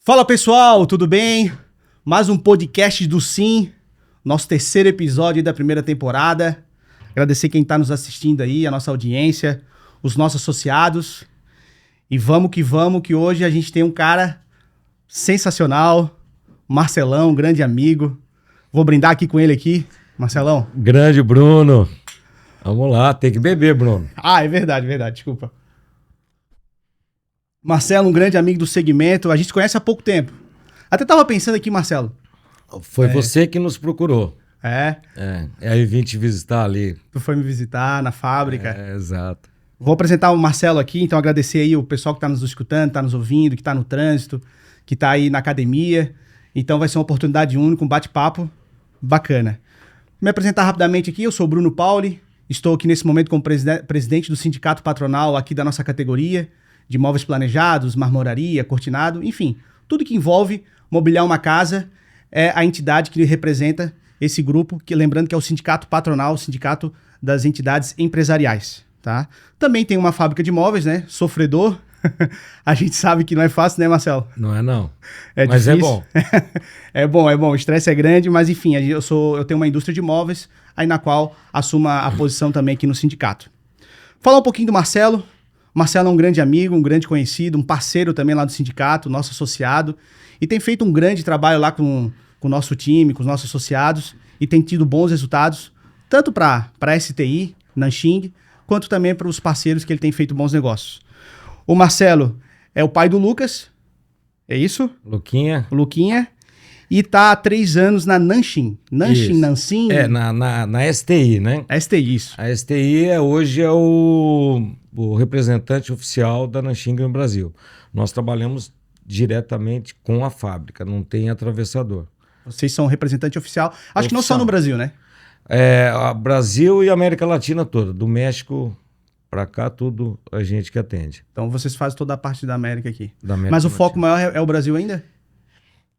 Fala pessoal, tudo bem? Mais um podcast do Sim, nosso terceiro episódio da primeira temporada. Agradecer quem está nos assistindo aí, a nossa audiência, os nossos associados. E vamos, que hoje a gente tem um cara sensacional, Marcelão, um grande amigo. Vou brindar aqui com ele aqui. Marcelão. Grande Bruno. Vamos lá, tem que beber, Bruno. Ah, é verdade, desculpa. Marcelo, um grande amigo do segmento, a gente se conhece há pouco tempo. Até tava pensando aqui, Marcelo. Foi você que nos procurou. É? Aí vim te visitar ali. Tu foi me visitar na fábrica. Exato. Vou apresentar o Marcelo aqui, então agradecer aí o pessoal que tá nos escutando, tá nos ouvindo, que tá no trânsito, que tá aí na academia. Então vai ser uma oportunidade única, um bate-papo bacana. Me apresentar rapidamente aqui, eu sou o Bruno Pauli, estou aqui nesse momento como presidente do sindicato patronal aqui da nossa categoria, de móveis planejados, marmoraria, cortinado, enfim, tudo que envolve mobiliar uma casa é a entidade que representa esse grupo, que lembrando que é o sindicato patronal, o sindicato das entidades empresariais, tá? Também tem uma fábrica de móveis, né? Sofredor. A gente sabe que não é fácil, né, Marcelo? Não é não. Mas difícil. É bom. É bom. O estresse é grande, mas enfim, eu tenho uma indústria de móveis, aí na qual assumo a posição também aqui no sindicato. Falar um pouquinho do Marcelo. Marcelo é um grande amigo, um grande conhecido, um parceiro também lá do sindicato, nosso associado, e tem feito um grande trabalho lá com o nosso time, com os nossos associados, e tem tido bons resultados, tanto para a STI, Nanxing, quanto também para os parceiros que ele tem feito bons negócios. O Marcelo é o pai do Lucas, é isso? Luquinha. O Luquinha, e está há 3 anos na Nanxing. Nanxing. Na STI, né? STI, isso. A STI hoje é o representante oficial da Nanxing no Brasil. Nós trabalhamos diretamente com a fábrica, não tem atravessador. Vocês são representante oficial. Acho que não só no Brasil, né? Brasil e América Latina toda. Do México para cá, tudo a gente que atende. Então vocês fazem toda a parte da América aqui. Mas o foco maior é o Brasil ainda?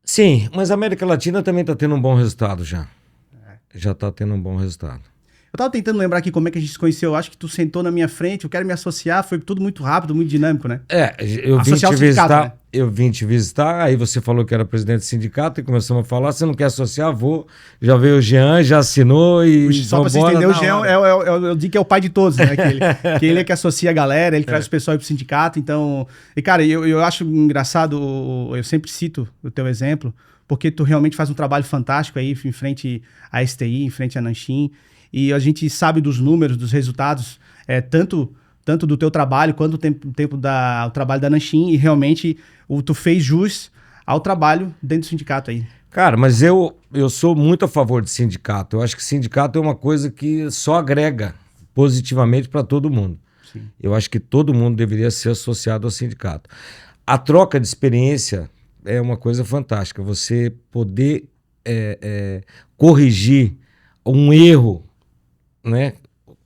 Sim, mas a América Latina também está tendo um bom resultado já. Já está tendo um bom resultado. Eu tava tentando lembrar aqui como é que a gente se conheceu. Eu acho que tu sentou na minha frente, eu quero me associar. Foi tudo muito rápido, muito dinâmico, né? Eu vim te visitar, né? Eu vim te visitar, aí você falou que era presidente do sindicato e começamos a falar, você não quer associar? Vou. Já veio o Jean, já assinou e só pra vocês entenderem, o Jean eu digo que é o pai de todos, né? Que ele é que associa a galera, ele traz o pessoal aí pro sindicato. Então, e cara, eu acho engraçado, eu sempre cito o teu exemplo, porque tu realmente faz um trabalho fantástico aí em frente à STI, em frente à Nanxing. E a gente sabe dos números, dos resultados, tanto do teu trabalho quanto do tempo do trabalho da Nanxing, e realmente tu fez jus ao trabalho dentro do sindicato aí. Cara, mas eu sou muito a favor de sindicato. Eu acho que sindicato é uma coisa que só agrega positivamente para todo mundo. Sim. Eu acho que todo mundo deveria ser associado ao sindicato. A troca de experiência é uma coisa fantástica. Você poder corrigir um erro, né,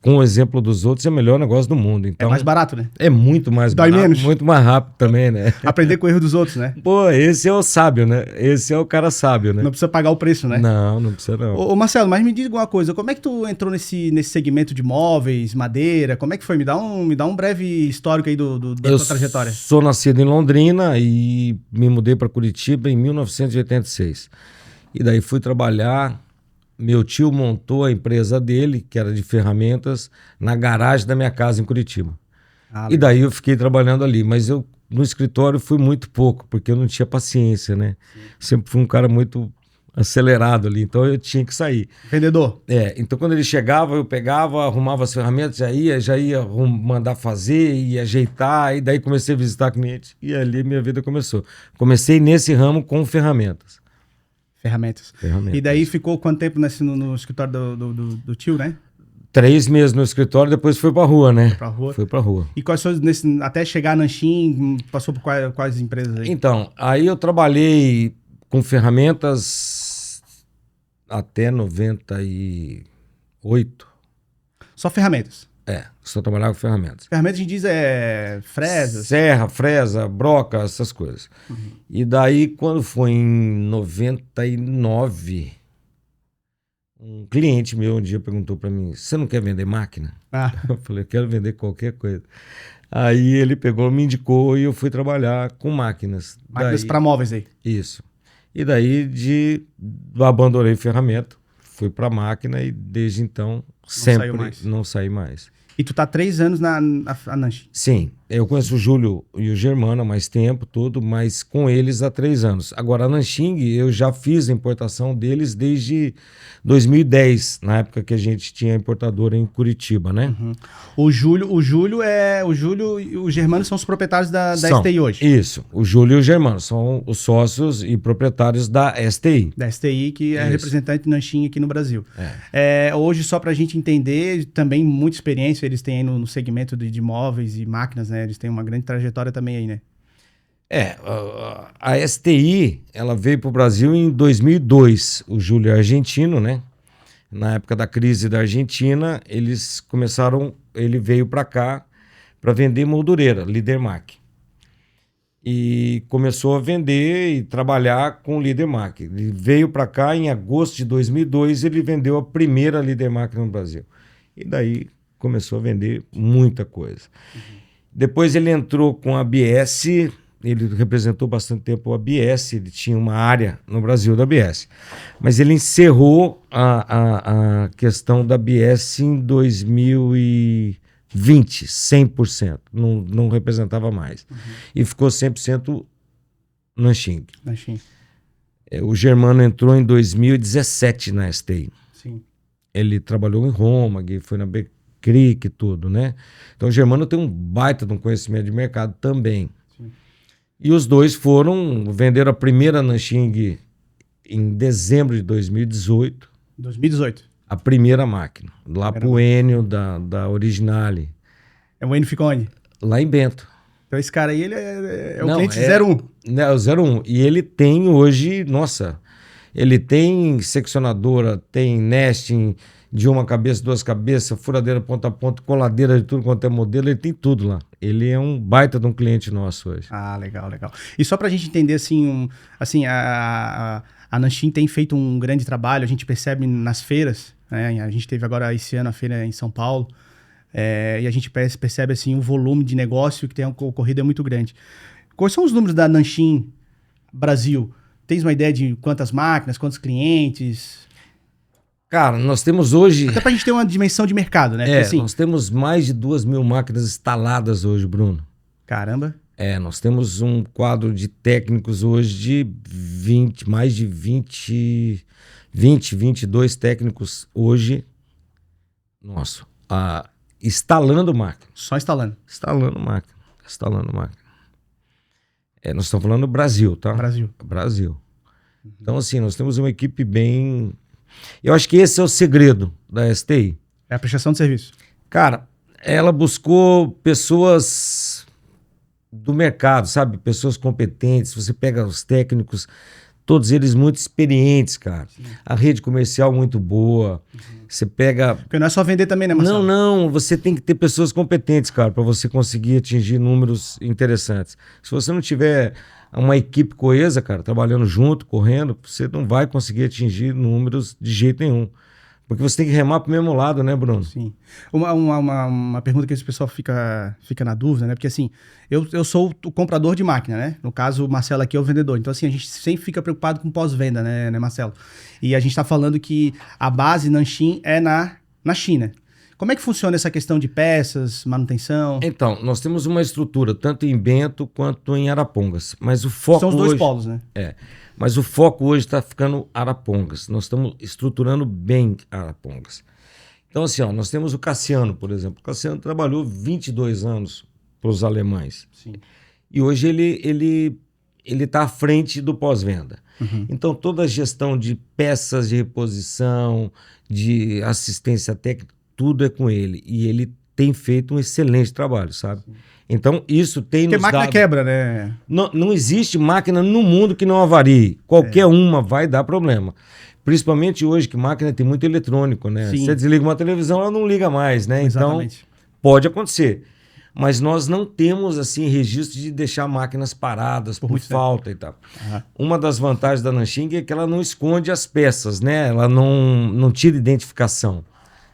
com o exemplo dos outros, é o melhor negócio do mundo. Então, é mais barato, né? É muito mais Dói barato, menos. muito mais rápido também, né? Aprender com o erro dos outros, né? Pô, esse é o sábio, né? Esse é o cara sábio, né? Não precisa pagar o preço, né? Não precisa não. Ô Marcelo, mas me diga uma coisa, como é que tu entrou nesse segmento de móveis, madeira? Como é que foi? Me dá um breve histórico aí da tua trajetória. Eu sou nascido em Londrina e me mudei para Curitiba em 1986. E daí fui trabalhar. Meu tio montou a empresa dele, que era de ferramentas, na garagem da minha casa em Curitiba. E daí eu fiquei trabalhando ali, mas eu no escritório fui muito pouco, porque eu não tinha paciência, né? Sim. Sempre fui um cara muito acelerado ali, então eu tinha que sair. Vendedor? Então quando ele chegava, eu pegava, arrumava as ferramentas, já ia mandar fazer e ajeitar, e daí comecei a visitar clientes, e ali minha vida começou. Comecei nesse ramo com ferramentas. E daí ficou quanto tempo no escritório do tio, né? 3 meses no escritório, depois foi pra rua, né? Foi pra rua. E quais foram, até chegar na Nanxing, passou por quais empresas aí? Então, aí eu trabalhei com ferramentas até 98. Só ferramentas? Só trabalhava com ferramentas. Ferramentas a gente diz fresas? Serra, fresa, broca, essas coisas. Uhum. E daí, quando foi em 99, um cliente meu um dia perguntou para mim, você não quer vender máquina? Eu falei, eu quero vender qualquer coisa. Aí ele pegou, me indicou e eu fui trabalhar com máquinas. Máquinas Daí- para móveis aí. Isso. E daí abandonei ferramenta, fui para máquina e desde então sempre saiu mais. não saí mais. E tu tá 3 anos na Nanshin. Sim, eu conheço o Júlio e o Germano há mais tempo, tudo, mas com eles há 3 anos. Agora, a Nanxing, eu já fiz a importação deles desde 2010, na época que a gente tinha importadora em Curitiba, né? O Júlio e o Germano são os proprietários da São. STI hoje. Isso, o Júlio e o Germano são os sócios e proprietários da STI. Da STI, que é Isso. representante Nanshin aqui no Brasil. Hoje, só pra gente entender, também muita experiência eles têm aí no segmento de móveis e máquinas, né? Eles têm uma grande trajetória também aí, né? A STI, ela veio para o Brasil em 2002. O Júlio é argentino, né? Na época da crise da Argentina, ele veio para cá para vender moldureira, Lidermac. E começou a vender e trabalhar com o Lidermac. Ele veio para cá em agosto de 2002, ele vendeu a primeira Lidermac no Brasil. E daí começou a vender muita coisa. Depois ele entrou com a ABS, ele representou bastante tempo a ABS, ele tinha uma área no Brasil da ABS. Mas ele encerrou a questão da ABS em 2020, 100%. Não representava mais. E ficou 100% Nanxing. Nanshin. O Germano entrou em 2017 na STI. Sim. Ele trabalhou em Roma, foi na Cric e tudo, né? Então o Germano tem um baita de um conhecimento de mercado também. Sim. E os dois venderam a primeira Nanxing em dezembro de 2018, 2018. a primeira máquina, lá pro Enio da Originale, O Enio fica onde? lá em Bento. Então esse cara aí, ele é o Não, cliente é- 01. Né, o 01. E ele tem hoje, nossa, ele tem seccionadora, tem nesting de uma cabeça, 2 cabeças, furadeira ponta a ponta, coladeira de tudo quanto é modelo, ele tem tudo lá. Ele é um baita de um cliente nosso hoje. Ah, legal, legal. E só pra gente entender, assim, a Nanshin tem feito um grande trabalho, a gente percebe nas feiras, né? A gente teve agora esse ano a feira em São Paulo, e a gente percebe, assim, o volume de negócio que tem ocorrido é muito grande. Quais são os números da Nanshin Brasil? Tens uma ideia de quantas máquinas, quantos clientes? Cara, nós temos hoje... Até pra gente ter uma dimensão de mercado, né? Porque, assim, nós temos mais de 2.000 máquinas instaladas hoje, Bruno. caramba, Nós temos um quadro de técnicos hoje de 22 técnicos hoje, nossa, instalando máquina. só instalando. Instalando máquina. Nós estamos falando do Brasil, tá? Brasil. Então, assim, nós temos uma equipe bem... Eu acho que esse é o segredo da STI. É a prestação de serviço. Cara, ela buscou pessoas do mercado, sabe? Pessoas competentes. Você pega os técnicos, todos eles muito experientes, cara. Sim. A rede comercial muito boa. Você pega... Porque não é só vender também, né, Marcelo? Não, você tem que ter pessoas competentes, cara, para você conseguir atingir números interessantes. Se você não tiver uma equipe coesa, cara, trabalhando junto, correndo, você não vai conseguir atingir números de jeito nenhum. Porque você tem que remar pro mesmo lado, né, Bruno? Sim. Uma pergunta que esse pessoal fica na dúvida, né? Porque assim, eu sou o comprador de máquina, né? No caso, o Marcelo aqui é o vendedor. Então, assim, a gente sempre fica preocupado com pós-venda, né, Marcelo? E a gente tá falando que a base Nanshin é na China. Como é que funciona essa questão de peças, manutenção? Então, nós temos uma estrutura tanto em Bento quanto em Arapongas. Mas o foco São os dois hoje... polos, né? Mas o foco hoje está ficando Arapongas. Nós estamos estruturando bem Arapongas. Então, assim, nós temos o Cassiano, por exemplo. O Cassiano trabalhou 22 anos para os alemães. Sim. E hoje ele está à frente do pós-venda. Uhum. Então, toda a gestão de peças de reposição, de assistência técnica, tudo é com ele. E ele tem feito um excelente trabalho, sabe? Sim. Então, isso tem Porque nos máquina dado... quebra, né? Não existe máquina no mundo que não avarie. Qualquer uma vai dar problema. Principalmente hoje, que máquina tem muito eletrônico, né? Sim. Você desliga uma televisão, ela não liga mais, né? Exatamente. Então, pode acontecer. Mas nós não temos, assim, registro de deixar máquinas paradas por falta e tal. Uhum. Uma das vantagens da Nanshin é que ela não esconde as peças, né? Ela não tira identificação.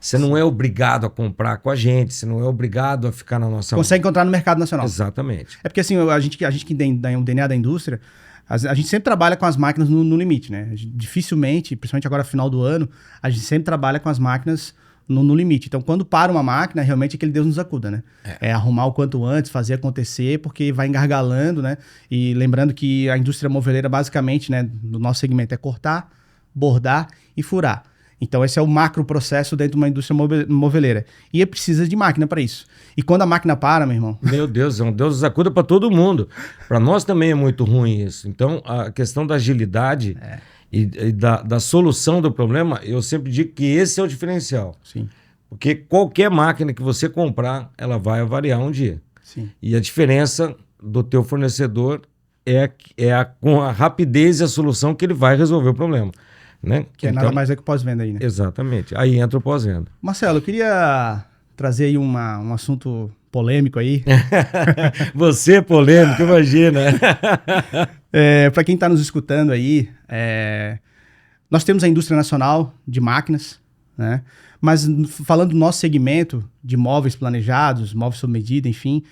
Você não é obrigado a comprar com a gente, você não é obrigado a ficar na nossa... Consegue encontrar no mercado nacional. Exatamente. É porque assim, a gente que tem o DNA da indústria, a gente sempre trabalha com as máquinas no limite, né? Dificilmente, principalmente agora final do ano, a gente sempre trabalha com as máquinas no limite. Então, quando para uma máquina, realmente é aquele Deus nos acuda, né? É arrumar o quanto antes, fazer acontecer, porque vai engargalando, né? E lembrando que a indústria moveleira, basicamente, né, no nosso segmento, é cortar, bordar e furar. Então, esse é o macro processo dentro de uma indústria moveleira. E precisa de máquina para isso. E quando a máquina para, meu irmão... Meu Deus, é um Deus nos acuda para todo mundo. Para nós também é muito ruim isso. Então, a questão da agilidade e da solução do problema, eu sempre digo que esse é o diferencial. Sim. Porque qualquer máquina que você comprar, ela vai variar um dia. Sim. E a diferença do teu fornecedor com a rapidez e a solução que ele vai resolver o problema. Né? Que então, nada mais é que o pós-venda aí, né? Exatamente. Aí entra o pós-venda. Marcelo, eu queria trazer aí um assunto polêmico aí. Você é polêmico, imagina. Para quem está nos escutando aí, nós temos a indústria nacional de máquinas, né? Mas falando do nosso segmento de móveis planejados, móveis sob medida, enfim,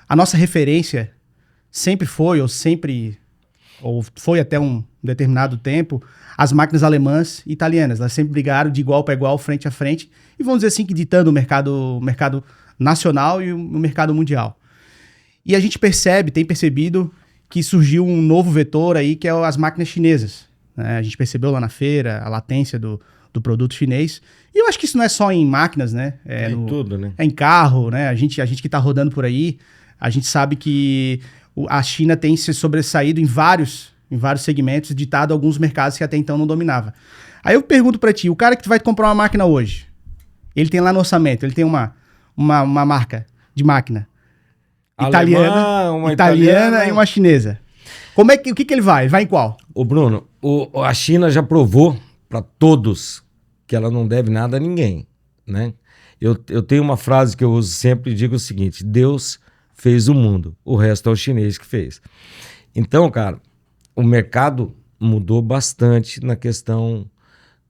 a nossa referência sempre foi, ou foi até um determinado tempo, as máquinas alemãs e italianas. Elas sempre brigaram de igual para igual, frente a frente, e vamos dizer assim, que ditando o mercado nacional e o mercado mundial. E a gente tem percebido que surgiu um novo vetor aí, que é as máquinas chinesas, né? A gente percebeu lá na feira a latência do produto chinês. E eu acho que isso não é só em máquinas, né? Em tudo, né? É em carro, né? A gente que está rodando por aí, a gente sabe que a China tem se sobressaído em vários segmentos, ditado alguns mercados que até então não dominava. Aí eu pergunto para ti, o cara que vai comprar uma máquina hoje, ele tem lá no orçamento, ele tem uma marca de máquina italiana e uma chinesa. O que ele vai? Vai em qual? Ô Bruno, a China já provou para todos que ela não deve nada a ninguém, né? Eu tenho uma frase que eu uso sempre e digo o seguinte: Deus fez o mundo, o resto é o chinês que fez. Então, cara, o mercado mudou bastante na questão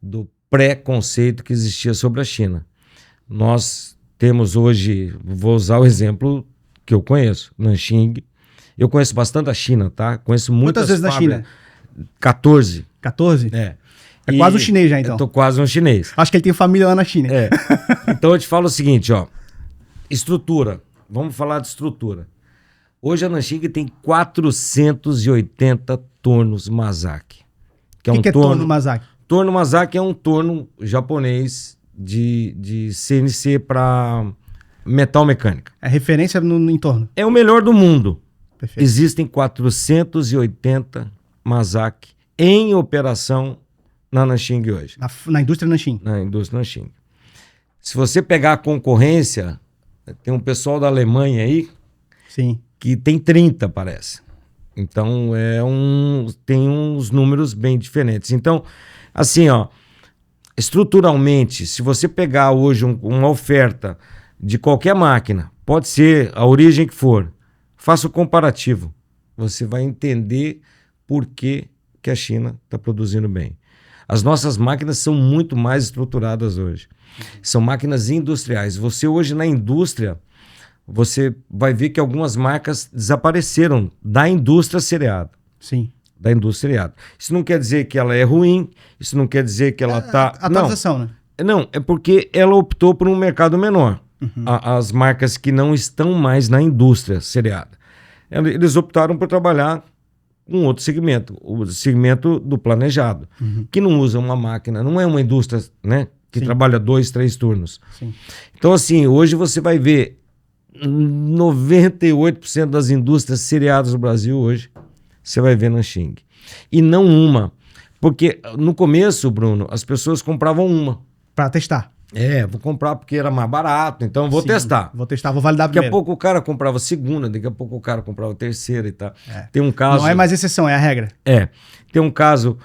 do preconceito que existia sobre a China. Nós temos hoje, vou usar o exemplo que eu conheço, Nanxing. Eu conheço bastante a China, tá? Conheço muitas vezes fábricas. na China? 14. 14? É. É quase um chinês já, então. Eu tô quase um chinês. Acho que ele tem família lá na China. É. Então eu te falo o seguinte, ó. Estrutura. Vamos falar de estrutura. Hoje a Nanxing tem 480 tornos Mazaki. O que é torno Mazaki? Torno Mazaki é um torno japonês de CNC para metal mecânica. É referência no entorno. É o melhor do mundo. Perfeito. Existem 480 Mazaki em operação na Nanxing hoje. Na indústria Nanxing. Na indústria Nanxing. Se você pegar a concorrência, tem um pessoal da Alemanha aí. Sim. Que tem 30, parece. Então, tem uns números bem diferentes. Então, assim, ó, estruturalmente, se você pegar hoje uma oferta de qualquer máquina, pode ser a origem que for, faça o comparativo. Você vai entender por que a China está produzindo bem. As nossas máquinas são muito mais estruturadas hoje. São máquinas industriais. Você hoje na indústria, você vai ver que algumas marcas desapareceram da indústria seriada. Sim. Da indústria seriada. Isso não quer dizer que ela é ruim, isso não quer dizer que ela está... A transação, né? Não, é porque ela optou por um mercado menor. Uhum. As marcas que não estão mais na indústria seriada. Eles optaram por trabalhar com outro segmento, o segmento do planejado, que não usa uma máquina, não é uma indústria, né, que trabalha 2, 3 turnos. Sim. Então, assim, hoje você vai ver 98% das indústrias seriadas do Brasil hoje, você vai ver Nanxing. E não uma. Porque no começo, Bruno, as pessoas compravam uma. Para testar. Vou comprar porque era mais barato, então vou testar. Vou testar, vou validar primeiro. Daqui a pouco o cara comprava a segunda, daqui a pouco o cara comprava a terceira e tal. Tem um caso... Não é mais exceção, é a regra. Tem um caso,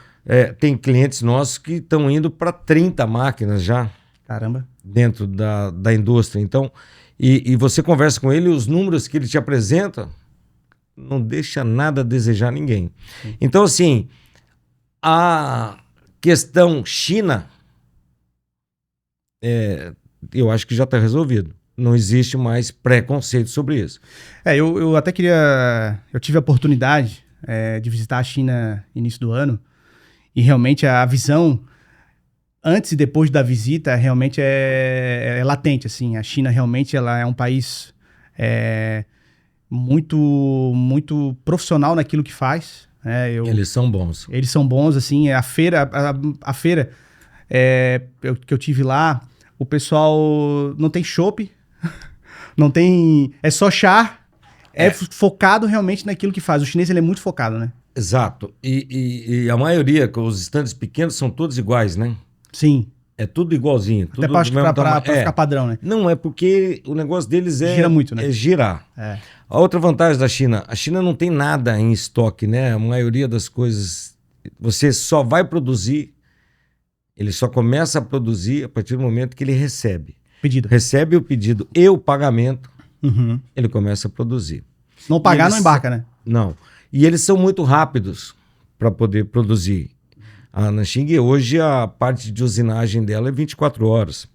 tem clientes nossos que estão indo para 30 máquinas já. Caramba. Dentro da indústria. Então, e você conversa com ele, os números que ele te apresenta não deixa nada a desejar a ninguém. Sim. Então, assim, a questão China eu acho que já está resolvido. Não existe mais preconceito sobre isso. Eu até queria... Eu tive a oportunidade de visitar a China no início do ano, e realmente a visão, antes e depois da visita, realmente é latente, assim. A China realmente ela é um país muito, muito profissional naquilo que faz. Eles são bons. Eles são bons, assim. A feira que eu tive lá, o pessoal não tem chopp, não tem... É só chá, focado realmente naquilo que faz. O chinês, ele é muito focado, né? Exato. E a maioria, os estandes pequenos, são todos iguais, né? Sim. É tudo igualzinho. Até pra ficar padrão, né? Não, é porque o negócio deles gira muito, né? É girar. A outra vantagem da China, a China não tem nada em estoque, né? A maioria das coisas, você só vai produzir, ele só começa a produzir a partir do momento que ele recebe. Pedido. Recebe o pedido e o pagamento, ele começa a produzir. Se não pagar, não embarca, né? Não. E eles são muito rápidos para poder produzir. A Nanxing, hoje, a parte de usinagem dela é 24 horas.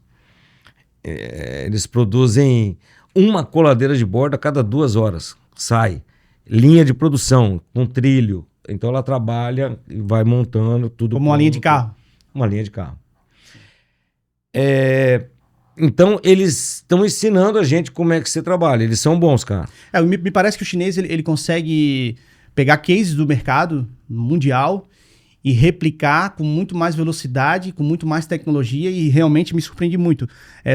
Eles produzem uma coladeira de borda a cada 2 horas. Sai. Linha de produção, com trilho. Então ela trabalha e vai montando tudo. Como uma linha de carro. Uma linha de carro. Então eles estão ensinando a gente como é que você trabalha. Eles são bons, cara. Me parece que o chinês ele consegue pegar cases do mercado mundial e replicar com muito mais velocidade, com muito mais tecnologia, e realmente me surpreende muito.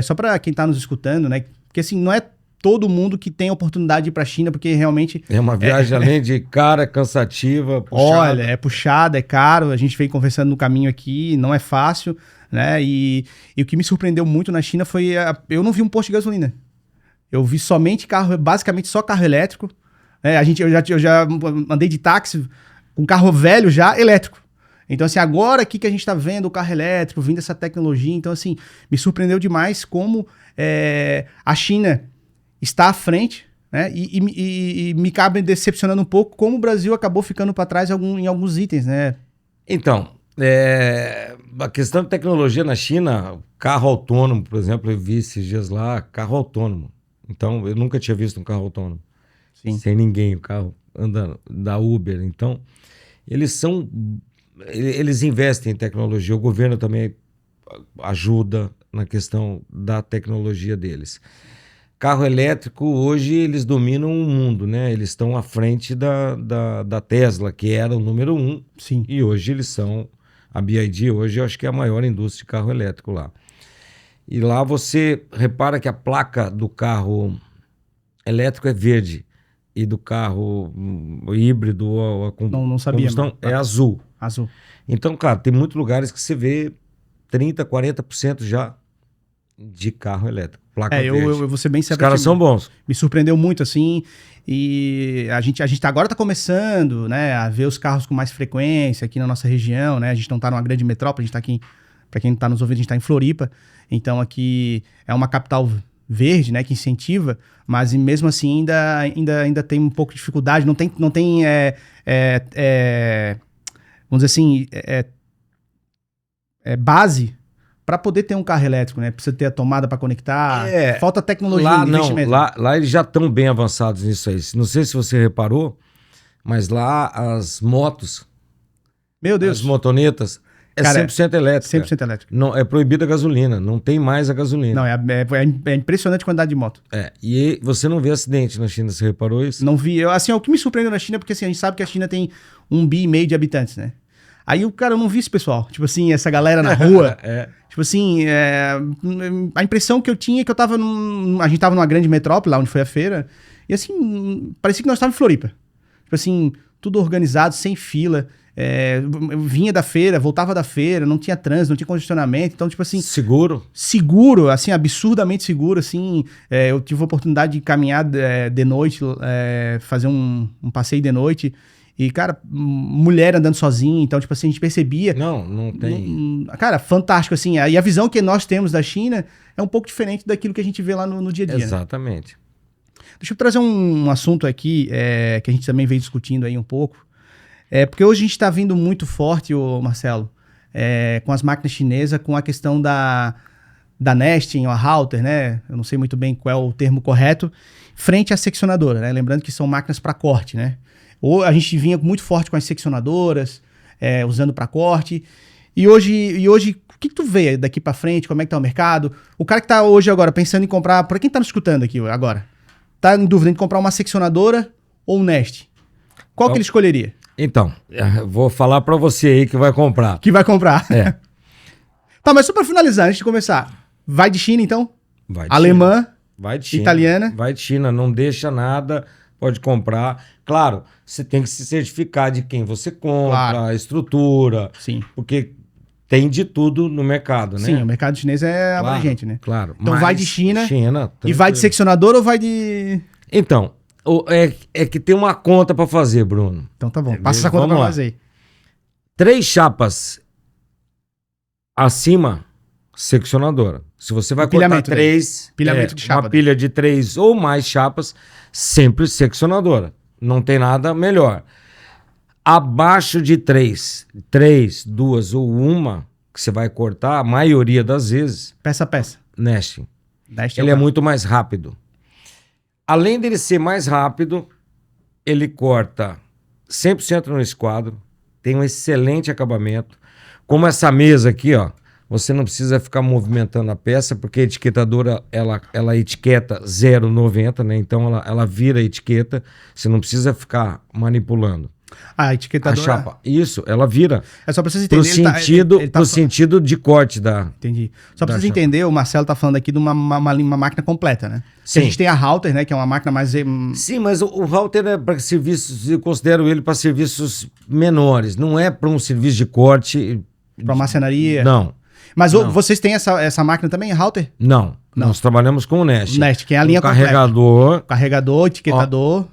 Só para quem está nos escutando, né? Porque assim, não é todo mundo que tem a oportunidade de ir para a China, porque realmente... É uma viagem além de cara, cansativa, puxada. Olha, é puxada, é caro, a gente veio conversando no caminho aqui, não é fácil, né? E o que me surpreendeu muito na China foi... eu não vi um posto de gasolina. Eu vi somente carro, basicamente só carro elétrico. Eu já andei de táxi com carro velho já, elétrico. Então, assim, agora aqui que a gente está vendo o carro elétrico, vindo essa tecnologia, então, assim, me surpreendeu demais como a China está à frente, né? E me cabe decepcionando um pouco como o Brasil acabou ficando para trás em alguns itens, né? Então, a questão de tecnologia na China, carro autônomo, por exemplo, eu vi esses dias lá, carro autônomo. Então, eu nunca tinha visto um carro autônomo. Sim. Sem ninguém, o carro anda da Uber. Então, eles investem em tecnologia, o governo também ajuda na questão da tecnologia deles. Carro elétrico, hoje eles dominam o mundo, né? Eles estão à frente da Tesla, que era o número 1. Sim. E hoje eles são, a BYD hoje eu acho que é a maior indústria de carro elétrico lá. E lá você repara que a placa do carro elétrico é verde e do carro híbrido ou a não sabia, combustão é azul. Azul. Então, cara, tem muitos lugares que você vê 30%, 40% já de carro elétrico. Placa verde. Eu vou ser bem sincero. Os caras são bons. Me surpreendeu muito, assim, e a gente agora está começando, né, a ver os carros com mais frequência aqui na nossa região, né, a gente não está numa grande metrópole, a gente está aqui, para quem está nos ouvindo, a gente está em Floripa, então aqui é uma capital verde, né, que incentiva, mas mesmo assim ainda tem um pouco de dificuldade, não tem vamos dizer assim, base para poder ter um carro elétrico, né? Precisa ter a tomada para conectar, falta tecnologia, lá, investimento. Lá eles já estão bem avançados nisso aí. Não sei se você reparou, mas lá as motos, meu Deus, as motonetas, cara, 100% elétrica. 100% elétrica. Não, é proibida a gasolina, não tem mais a gasolina. Não, é impressionante a quantidade de moto. E você não vê acidente na China, você reparou isso? Não vi. Assim, o que me surpreendeu na China, porque assim, a gente sabe que a China tem 1,5 bi de habitantes, né? Aí eu não vi esse pessoal. Tipo assim, essa galera na rua. Tipo assim, a impressão que eu tinha é que a gente tava numa grande metrópole, lá onde foi a feira, e assim, parecia que nós estávamos em Floripa. Tipo assim, tudo organizado, sem fila. Eu vinha da feira, voltava da feira, não tinha trânsito, não tinha congestionamento, então tipo assim... Seguro, assim, absurdamente seguro, assim. Eu tive a oportunidade de caminhar de noite, fazer um passeio de noite, e, cara, mulher andando sozinha, então, tipo assim, a gente percebia... Não tem... Cara, fantástico, assim, e a visão que nós temos da China é um pouco diferente daquilo que a gente vê lá no dia a dia. Exatamente. Né? Deixa eu trazer um assunto aqui, que a gente também veio discutindo aí um pouco, porque hoje a gente está vindo muito forte, Marcelo, com as máquinas chinesas, com a questão da Nesting ou a Halter, né? Eu não sei muito bem qual é o termo correto, frente à seccionadora, né? Lembrando que são máquinas para corte, né? Ou a gente vinha muito forte com as seccionadoras, usando para corte. E hoje, o que tu vê daqui para frente? Como é que tá o mercado? O cara que tá hoje agora pensando em comprar, para quem tá nos escutando aqui agora, tá em dúvida em comprar uma seccionadora ou um Nest? Qual que ele escolheria? Então, vou falar para você aí que vai comprar. Que vai comprar. É. Tá, mas só para finalizar, antes de começar, vai de China então? Vai de Alemã, China. Vai de China. italiana? Vai de China, não deixa nada, pode comprar. Claro, você tem que se certificar de quem você compra, Claro. a estrutura, Sim. porque tem de tudo no mercado, né? Sim, o mercado chinês é Claro, abrangente, né? Claro. Então Mas vai de China e tranquilo. vai de seccionador ou vai de... Então, é que tem uma conta para fazer, Bruno. Então tá bom, passa essa conta Vamos pra lá. nós aí. 3 chapas acima, seccionadora. Se você vai cortar Pilhamento daí. 3, Pilhamento de chapa uma daí. pilha de 3 ou mais chapas, sempre seccionadora. Não tem nada melhor. Abaixo de 3, 2 ou 1, que você vai cortar, a maioria das vezes, Peça a peça. Nesting. Nest Ele é o muito mais rápido. Além dele ser mais rápido, ele corta 100% no esquadro, tem um excelente acabamento. Como essa mesa aqui, ó, você não precisa ficar movimentando a peça, porque a etiquetadora, ela etiqueta 0,90, né? Então ela vira a etiqueta, você não precisa ficar manipulando. a etiquetadora... A chapa, isso, ela vira É só pra vocês pro entenderem. sentido, ele tá pro sentido de corte da... Entendi. Só pra da vocês chapa. entenderem, o Marcelo tá falando aqui de uma máquina completa, né? Sim. A gente tem a Halter, né? Que é uma máquina mais... Sim, mas o router é para serviços, eu considero ele para serviços menores, não é para um serviço de corte. Pra marcenaria. Não, Mas não. vocês têm essa máquina também, a Halter? não. Nós trabalhamos com o Nest. Nest, que é a linha o carregador, Carregador, etiquetador.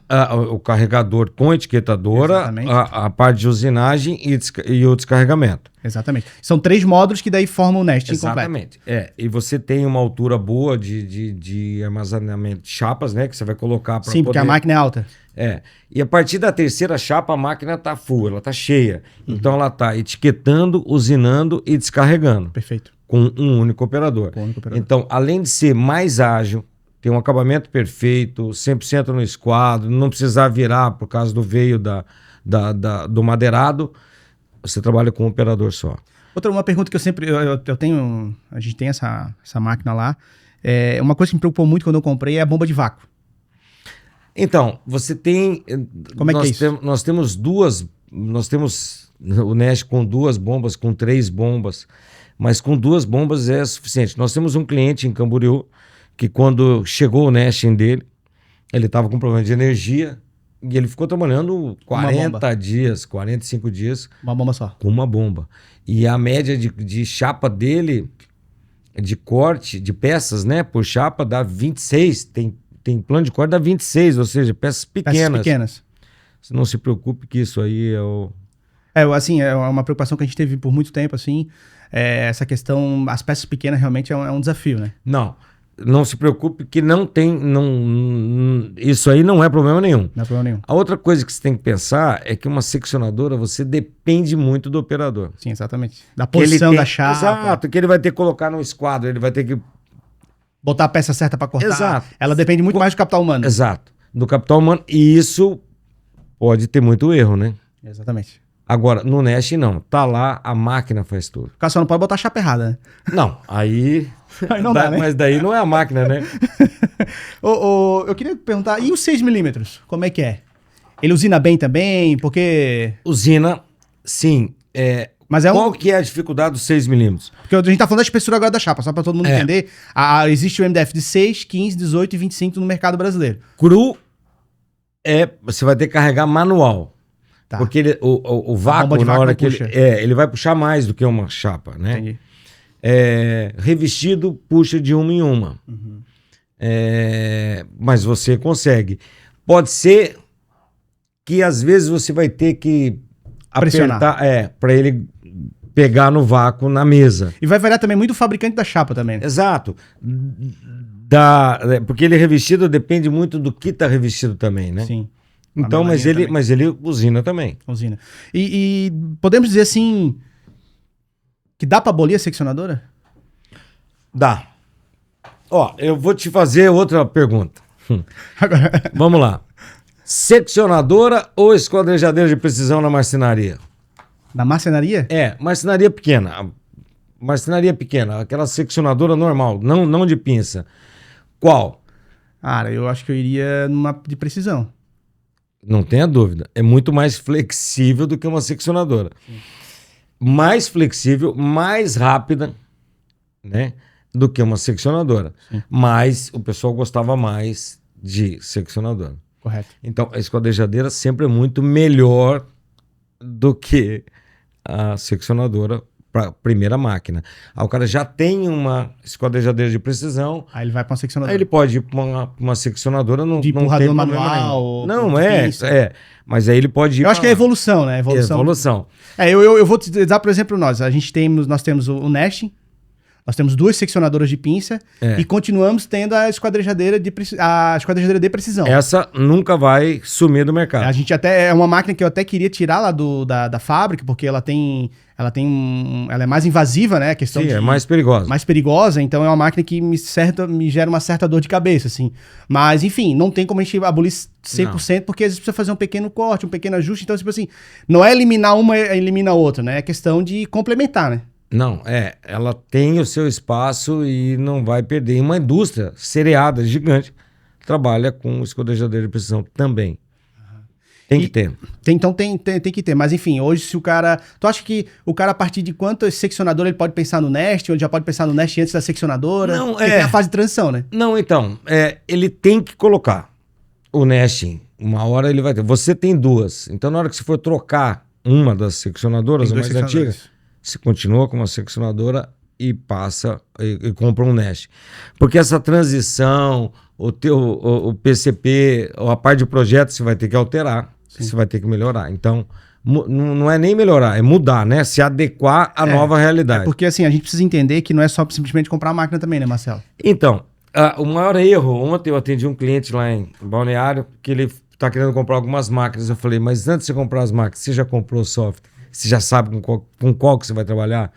o carregador com etiquetadora, Exatamente. a parte de usinagem e o descarregamento. Exatamente. São 3 módulos que daí formam o Nest incompleto. Exatamente. E você tem uma altura boa de armazenamento de chapas, né? Que você vai colocar para Sim, porque a máquina é alta. E a partir da 3ª chapa, a máquina tá full, ela tá cheia. Então ela tá etiquetando, usinando e descarregando Perfeito. com um único operador. Com um único operador. Então, além de ser mais ágil, tem um acabamento perfeito, 100% no esquadro, não precisar virar por causa do veio do madeirado, você trabalha com um operador só. Uma pergunta que eu sempre... Eu tenho... A gente tem essa máquina lá. Uma coisa que me preocupou muito quando eu comprei é a bomba de vácuo. Então, você tem... Como é que é isso? Nós temos o Nest com 2 bombas, com 3 bombas, mas com 2 bombas é suficiente. Nós temos um cliente em Camboriú que quando chegou o Nesting dele, ele estava com problema de energia e ele ficou trabalhando 40 dias, 45 dias. Uma bomba só. Com uma bomba. E a média de chapa dele, de corte, de peças, né, por chapa, dá 26. Tem plano de corte, dá 26, ou seja, peças pequenas. Peças pequenas. Você não se preocupe que isso aí é o... Assim, é uma preocupação que a gente teve por muito tempo, assim. Essa questão, as peças pequenas realmente é um desafio, né? Não se preocupe que não tem... isso aí não é problema nenhum. Não é problema nenhum. A outra coisa que você tem que pensar é que uma seccionadora, você depende muito do operador. Sim, exatamente. Da posição da chapa. Exato, que ele vai ter que colocar no esquadro, ele vai ter que... Botar a peça certa para cortar. Exato. Ela depende muito mais do capital humano. Exato, do capital humano. E isso pode ter muito erro, né? Exatamente. Agora, no Nest não. Tá lá, a máquina faz tudo. O cara só não pode botar a chapa errada, né? Não, aí... Aí não dá, né? Mas daí não é a máquina, né? Eu queria perguntar, e os 6mm? Como é que é? Ele usina bem também? Porque... Usina, sim. Mas Qual que é a dificuldade dos 6mm? Porque a gente tá falando da espessura agora da chapa, só para todo mundo entender. Existe o MDF de 6, 15, 18 e 25 no mercado brasileiro. Cru, você vai ter que carregar manual. Tá. Porque o vácuo, na hora que ele vai puxar mais do que uma chapa, né? Entendi. Revestido, puxa de uma em uma. Uhum. Mas você consegue. Pode ser que às vezes você vai ter que pressionar, apertar, para ele pegar no vácuo na mesa. E vai variar também muito do fabricante da chapa também. Exato. Porque ele é revestido, depende muito do que está revestido também, né? Sim. Então, mas ele usina também. Usina. E podemos dizer assim que dá para abolir a seccionadora? Dá. Ó, eu vou te fazer outra pergunta. Agora, Vamos lá. Seccionadora ou esquadrejadeira de precisão na marcenaria? na marcenaria? Marcenaria pequena. Marcenaria pequena, aquela seccionadora normal, não de pinça. Qual? Cara, eu acho que eu iria numa de precisão. Não tenha dúvida. É muito mais flexível do que uma seccionadora. Mais flexível, mais rápida, né? Do que uma seccionadora. Mas o pessoal gostava mais de seccionadora. Correto. Então, a esquadrejadeira sempre é muito melhor do que a seccionadora para primeira máquina. Aí o cara já tem uma esquadrejadeira de precisão, Aí ele vai pra uma seccionadora. aí ele pode ir para uma seccionadora, não, De não tem empurrador problema manual nenhum. ou Não, de pinça. mas aí ele pode ir Eu acho que é lá. evolução, né? Evolução. Eu vou te dar, por exemplo, nós temos o nesting, nós temos 2 seccionadoras de pinça e continuamos tendo a esquadrejadeira de precisão. Essa nunca vai sumir do mercado. A gente até é uma máquina que eu até queria tirar lá da fábrica, porque ela é mais invasiva, né? A questão Sim, de é mais perigosa. mais perigosa, então é uma máquina que me gera uma certa dor de cabeça, assim. Mas, enfim, não tem como a gente abolir 100%, porque às vezes precisa fazer um pequeno corte, um pequeno ajuste. Então, tipo assim, não é eliminar uma e eliminar a outra, né? É questão de complementar, né? Não, ela tem o seu espaço e não vai perder. E uma indústria seriada, gigante, trabalha com esquadrejadeira de precisão também. Tem que ter. Então tem que ter. Mas enfim, hoje se o cara... Tu acha que o cara a partir de quantas seccionadoras ele pode pensar no Nest? Ou ele já pode pensar no Nest antes da seccionadora? Não, Porque tem a fase de transição, né? Não, então, ele tem que colocar o nesting. Uma hora ele vai ter. Você tem 2. Então na hora que você for trocar uma das seccionadoras, Tem a 2 mais antiga, seccionadores. você continua com uma seccionadora e passa e compra um Nest. Porque essa transição, o PCP, ou a parte de projeto, você vai ter que alterar, você vai ter que melhorar. Então, não é nem melhorar, é mudar, né? Se adequar à nova realidade. Porque assim, a gente precisa entender que não é só simplesmente comprar a máquina também, né, Marcelo? Então, o maior erro, ontem eu atendi um cliente lá em Balneário, que ele está querendo comprar algumas máquinas. Eu falei, mas antes de você comprar as máquinas, você já comprou o software? Você já sabe com qual que você vai trabalhar?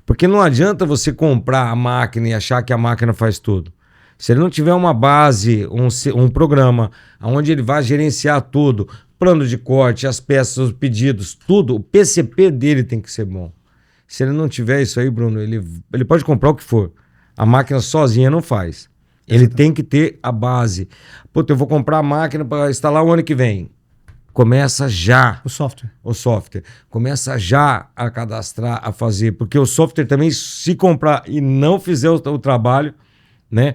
Porque não adianta você comprar a máquina e achar que a máquina faz tudo. Se ele não tiver uma base, um programa, onde ele vai gerenciar tudo, plano de corte, as peças, os pedidos, tudo, o PCP dele tem que ser bom. Se ele não tiver isso aí, Bruno, ele pode comprar o que for. A máquina sozinha não faz. Ele tem que ter a base. Puta, eu vou comprar a máquina para instalar o ano que vem. Começa já. O software. Começa já a cadastrar, a fazer. Porque o software também, se comprar e não fizer o trabalho, né?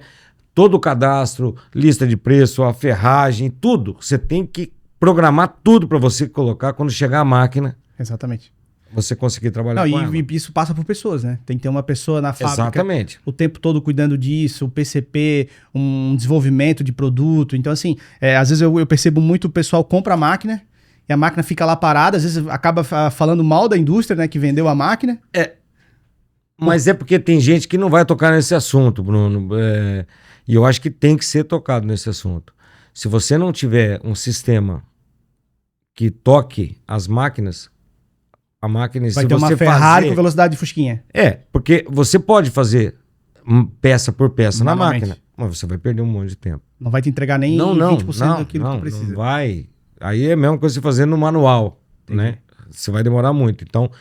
Todo o cadastro, lista de preço, a ferragem, tudo. Você tem que programar tudo para você colocar quando chegar a máquina. Exatamente. Você conseguir trabalhar com ela. E isso passa por pessoas, né? Tem que ter uma pessoa na fábrica Exatamente. o tempo todo cuidando disso, o PCP, um desenvolvimento de produto. Então, assim, às vezes eu percebo muito o pessoal compra a máquina e a máquina fica lá parada, às vezes acaba falando mal da indústria, né, que vendeu a máquina. Mas é porque tem gente que não vai tocar nesse assunto, Bruno. E eu acho que tem que ser tocado nesse assunto. Se você não tiver um sistema que toque as máquinas, a máquina... Vai ter uma Ferrari com velocidade de fusquinha. Porque você pode fazer peça por peça na Manualmente. máquina, mas você vai perder um monte de tempo. Não vai te entregar nem 20% daquilo que tu precisa. Não vai. Aí é a mesma coisa você fazer no manual, né? Você vai demorar muito. Então,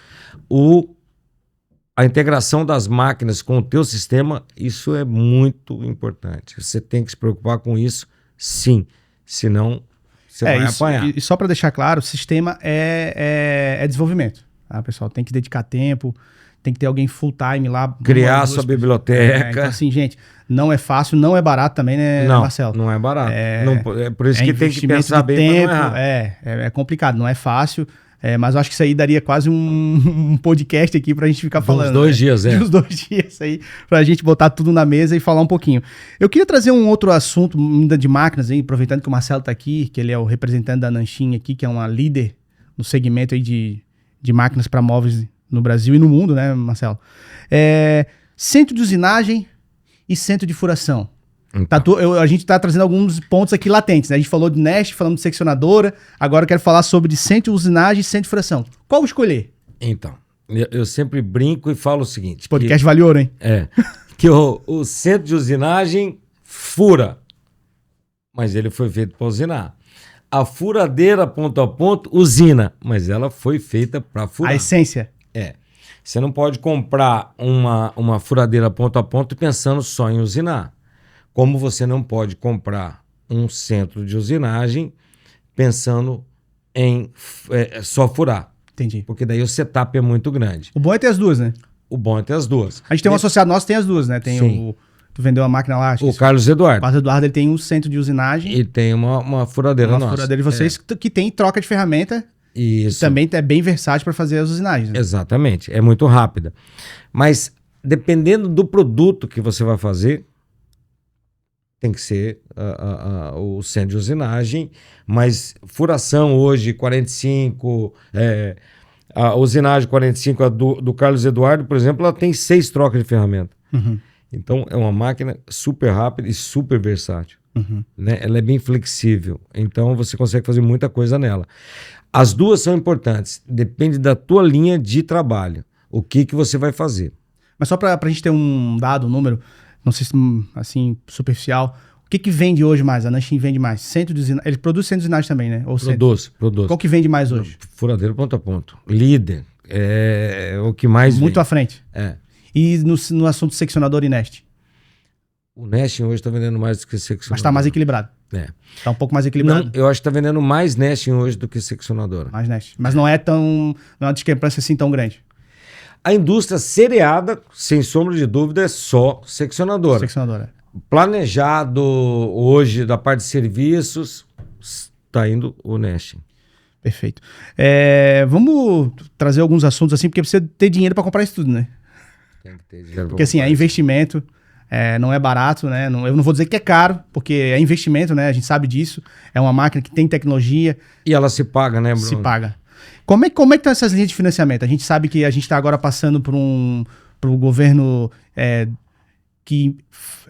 a integração das máquinas com o teu sistema, isso é muito importante. Você tem que se preocupar com isso, sim. Senão, você vai apanhar. E só para deixar claro, o sistema é desenvolvimento. Tá, pessoal? Tem que dedicar tempo, tem que ter alguém full time lá. Criar sua biblioteca. Então, assim, gente, não é fácil, não é barato também, né, Marcelo? Não é barato. É por isso que tem que pensar bem tempo, para não errar. É complicado, não é fácil. Mas eu acho que isso aí daria quase um podcast aqui pra gente ficar falando. Uns 2 dias, De uns 2 dias aí, pra gente botar tudo na mesa e falar um pouquinho. Eu queria trazer um outro assunto ainda de máquinas aí, aproveitando que o Marcelo tá aqui, que ele é o representante da Nanshin aqui, que é uma líder no segmento aí de máquinas para móveis no Brasil e no mundo, né, Marcelo? Centro de usinagem e centro de furação. Então. A gente tá trazendo alguns pontos aqui latentes, né? A gente falou de Nest, falamos de seccionadora, agora eu quero falar sobre centro de usinagem e centro de furação. Qual escolher? Então, eu sempre brinco e falo o seguinte... Esse podcast vale ouro, hein? que o centro de usinagem fura, mas ele foi feito para usinar. A furadeira ponto a ponto usina, mas ela foi feita para furar. A essência. Você não pode comprar uma furadeira ponto a ponto pensando só em usinar. Como você não pode comprar um centro de usinagem pensando em só furar. Entendi. Porque daí o setup é muito grande. O bom é ter as duas, né? O bom é ter as duas. A gente tem um associado nosso que tem as duas, né? Tem Sim. Tu vendeu a máquina lá, acho que O Carlos Eduardo. o Carlos Eduardo, ele tem um centro de usinagem. E tem uma furadeira uma nossa. furadeira de vocês que tem troca de ferramenta. Isso. Também é bem versátil para fazer as usinagens. Né? Exatamente. É muito rápida. Mas dependendo do produto que você vai fazer, tem que ser o centro de usinagem. Mas furação hoje, 45... a usinagem 45 do Carlos Eduardo, por exemplo, ela tem 6 trocas de ferramenta. Uhum. Então, é uma máquina super rápida e super versátil. Né? Ela é bem flexível. Então, você consegue fazer muita coisa nela. As duas são importantes. Depende da tua linha de trabalho. O que você vai fazer. Mas só para a gente ter um dado, um número, não sei se assim, superficial, o que vende hoje mais? A Nanchin vende mais? Centro de usinagem. Ele produz centro de usinagem também, né? Ou Produz. Qual que vende mais hoje? Furadeiro ponto a ponto. Líder. É o que mais Muito vende. à frente. E no assunto seccionador e Nest? O Nesting hoje está vendendo mais do que seccionador. Mas está mais equilibrado. Está um pouco mais equilibrado. Não, eu acho que está vendendo mais Nesting hoje do que seccionadora. Mais Nest. Mas não é uma discrepância assim tão grande. A indústria cereada, sem sombra de dúvida, é só seccionadora. Seccionadora. Planejado hoje da parte de serviços, está indo o Nesting. Perfeito. Vamos trazer alguns assuntos assim, porque precisa ter dinheiro para comprar isso tudo, né? Tem que ter dinheiro. Porque assim, é investimento, não é barato, né? Eu não vou dizer que é caro, porque é investimento, né? A gente sabe disso. É uma máquina que tem tecnologia. E ela se paga, né, Bruno? Se paga. Como é que estão essas linhas de financiamento? A gente sabe que a gente está agora passando por um governo que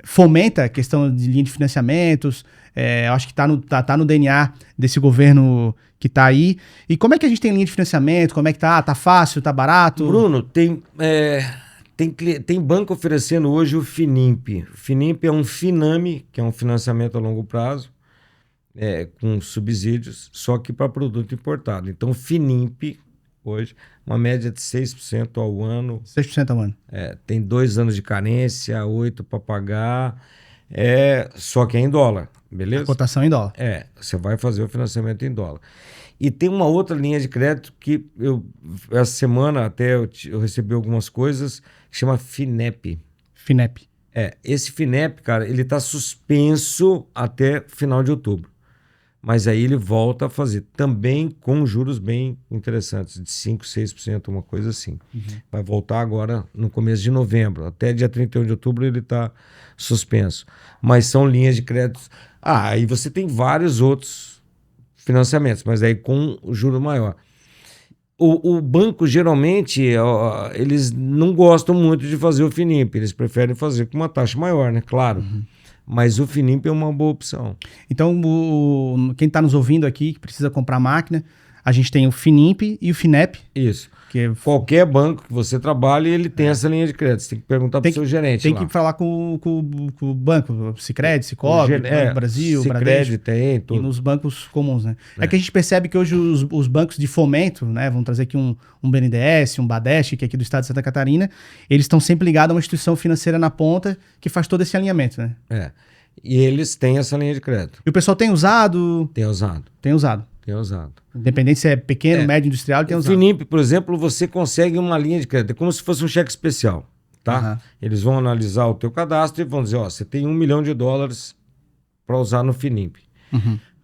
fomenta a questão de linha de financiamentos. Eu acho que tá no DNA desse governo que está aí. E como é que a gente tem linha de financiamento? Como é que tá? Tá fácil? Tá barato? Bruno, tem banco oferecendo hoje o Finimp. O Finimp é um Finame, que é um financiamento a longo prazo, com subsídios, só que para produto importado. Então, Finimp, hoje, uma média de 6% ao ano. 6% ao ano. Tem 2 anos de carência, 8 para pagar, só que é em dólar, beleza? A cotação em dólar. Você vai fazer o financiamento em dólar. E tem uma outra linha de crédito que essa semana até eu recebi algumas coisas, que chama Finep. Finep. Esse Finep, cara, ele está suspenso até final de outubro. Mas aí ele volta a fazer também com juros bem interessantes, de 5%, 6%, uma coisa assim. Vai voltar agora no começo de novembro. Até dia 31 de outubro ele está suspenso. Mas são linhas de créditos. Aí você tem vários outros financiamentos, mas aí com o juro maior. O banco, geralmente, eles não gostam muito de fazer o Finimp. Eles preferem fazer com uma taxa maior, né? Claro. Mas o Finimp é uma boa opção. Então, quem está nos ouvindo aqui, que precisa comprar máquina, a gente tem o Finimp e o Finep. Isso. Qualquer banco que você trabalhe, ele tem essa linha de crédito. Você tem que perguntar para o seu gerente. Tem que falar com o banco, Sicredi, Sicob, Banco Brasil, Sicredi tem, tudo. E nos bancos comuns, né? É que a gente percebe que hoje os bancos de fomento, né? Vamos trazer aqui um BNDES, um Badeste, que é aqui do estado de Santa Catarina, eles estão sempre ligados a uma instituição financeira na ponta que faz todo esse alinhamento, né? E eles têm essa linha de crédito. E o pessoal tem usado? Tem usado. Tem usado. Tem usado. Independente se é pequeno, médio, industrial, tem usado. O Finimp, por exemplo, você consegue uma linha de crédito. É como se fosse um cheque especial, tá? Eles vão analisar o teu cadastro e vão dizer, você tem $1 milhão para usar no Finimp.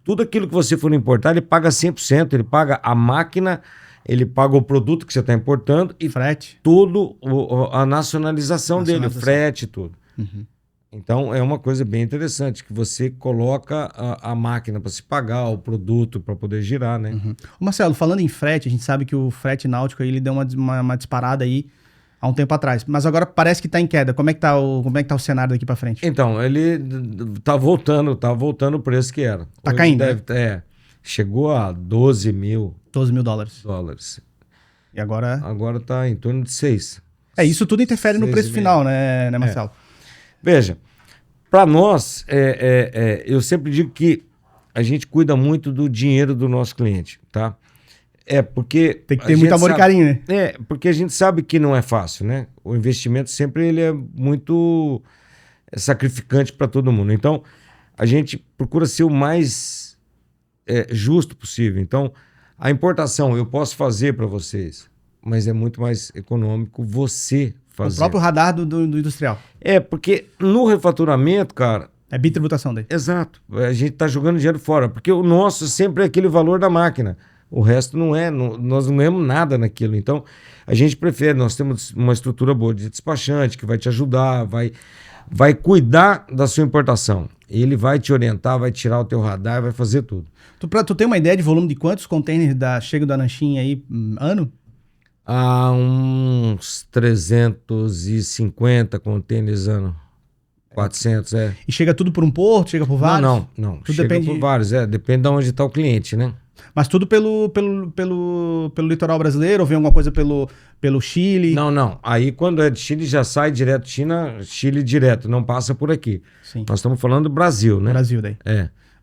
Tudo aquilo que você for importar, ele paga 100%. Ele paga a máquina, ele paga o produto que você está importando e frete. Tudo, a nacionalização dele, o frete, tudo. Então, é uma coisa bem interessante, que você coloca a máquina para se pagar, o produto para poder girar, né? Marcelo, falando em frete, a gente sabe que o frete náutico aí, ele deu uma disparada aí há um tempo atrás. Mas agora parece que está em queda. Como é que tá o cenário daqui para frente? Então, ele tá voltando o preço que era. Tá hoje caindo, chegou a 12 mil. 12 mil dólares. E agora? Agora tá em torno de 6. Isso tudo interfere no preço final, né Marcelo? Veja, para nós, eu sempre digo que a gente cuida muito do dinheiro do nosso cliente, tá? Porque... Tem que ter muito amor e carinho, né? Porque a gente sabe que não é fácil, né? O investimento sempre ele é muito sacrificante para todo mundo. Então, a gente procura ser o mais justo possível. Então, a importação eu posso fazer para vocês, mas é muito mais econômico você fazer. O próprio radar do industrial. Porque no refaturamento, cara... É bitributação daí. Exato. A gente está jogando dinheiro fora, porque o nosso sempre é aquele valor da máquina. O resto não é, nós não ganhamos nada naquilo. Então, a gente prefere, nós temos uma estrutura boa de despachante que vai te ajudar, vai cuidar da sua importação. Ele vai te orientar, vai tirar o teu radar, vai fazer tudo. Tu tem uma ideia de volume de quantos containers chegam da Nanchinha aí, ano? Há uns 350 containers ano. 400, E chega tudo por um porto, chega por vários? Não. Tudo chega depende... por vários, depende de onde está o cliente, né? Mas tudo pelo litoral brasileiro, ou vem alguma coisa pelo Chile? Não. Aí quando é de Chile já sai direto Chile direto, não passa por aqui. Sim. Nós estamos falando do Brasil, né? Brasil daí.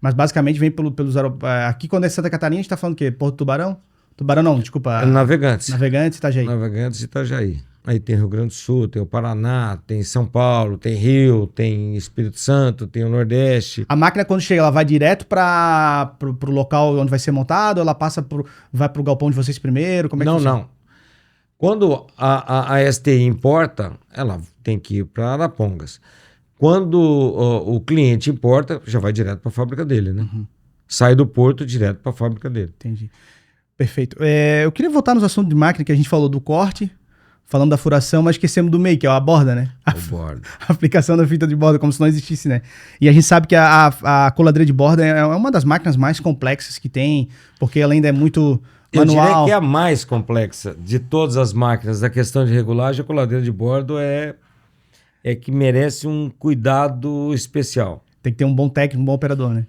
Mas basicamente vem pelos aeroportos. Aqui quando é Santa Catarina, a gente tá falando o quê? Porto Tubarão? Tubarão não, desculpa. Navegantes. Navegantes e Itajaí. Navegantes e Itajaí. Aí tem Rio Grande do Sul, tem o Paraná, tem São Paulo, tem Rio, tem Espírito Santo, tem o Nordeste. A máquina, quando chega, ela vai direto pro local onde vai ser montado? Ou ela vai pro galpão de vocês primeiro? Como é que funciona? Não. Quando a STI importa, ela tem que ir para Arapongas. Quando o cliente importa, já vai direto para a fábrica dele, né? Uhum. Sai do porto direto para a fábrica dele. Entendi. Perfeito. Eu queria voltar nos assuntos de máquina, que a gente falou do corte, falando da furação, mas esquecemos do meio, que é a borda, né? A aplicação da fita de borda, como se não existisse, né? E a gente sabe que a coladeira de borda é uma das máquinas mais complexas que tem, porque ela ainda é muito manual. Eu diria que é a mais complexa de todas as máquinas da questão de regulagem. A coladeira de bordo é que merece um cuidado especial. Tem que ter um bom técnico, um bom operador, né?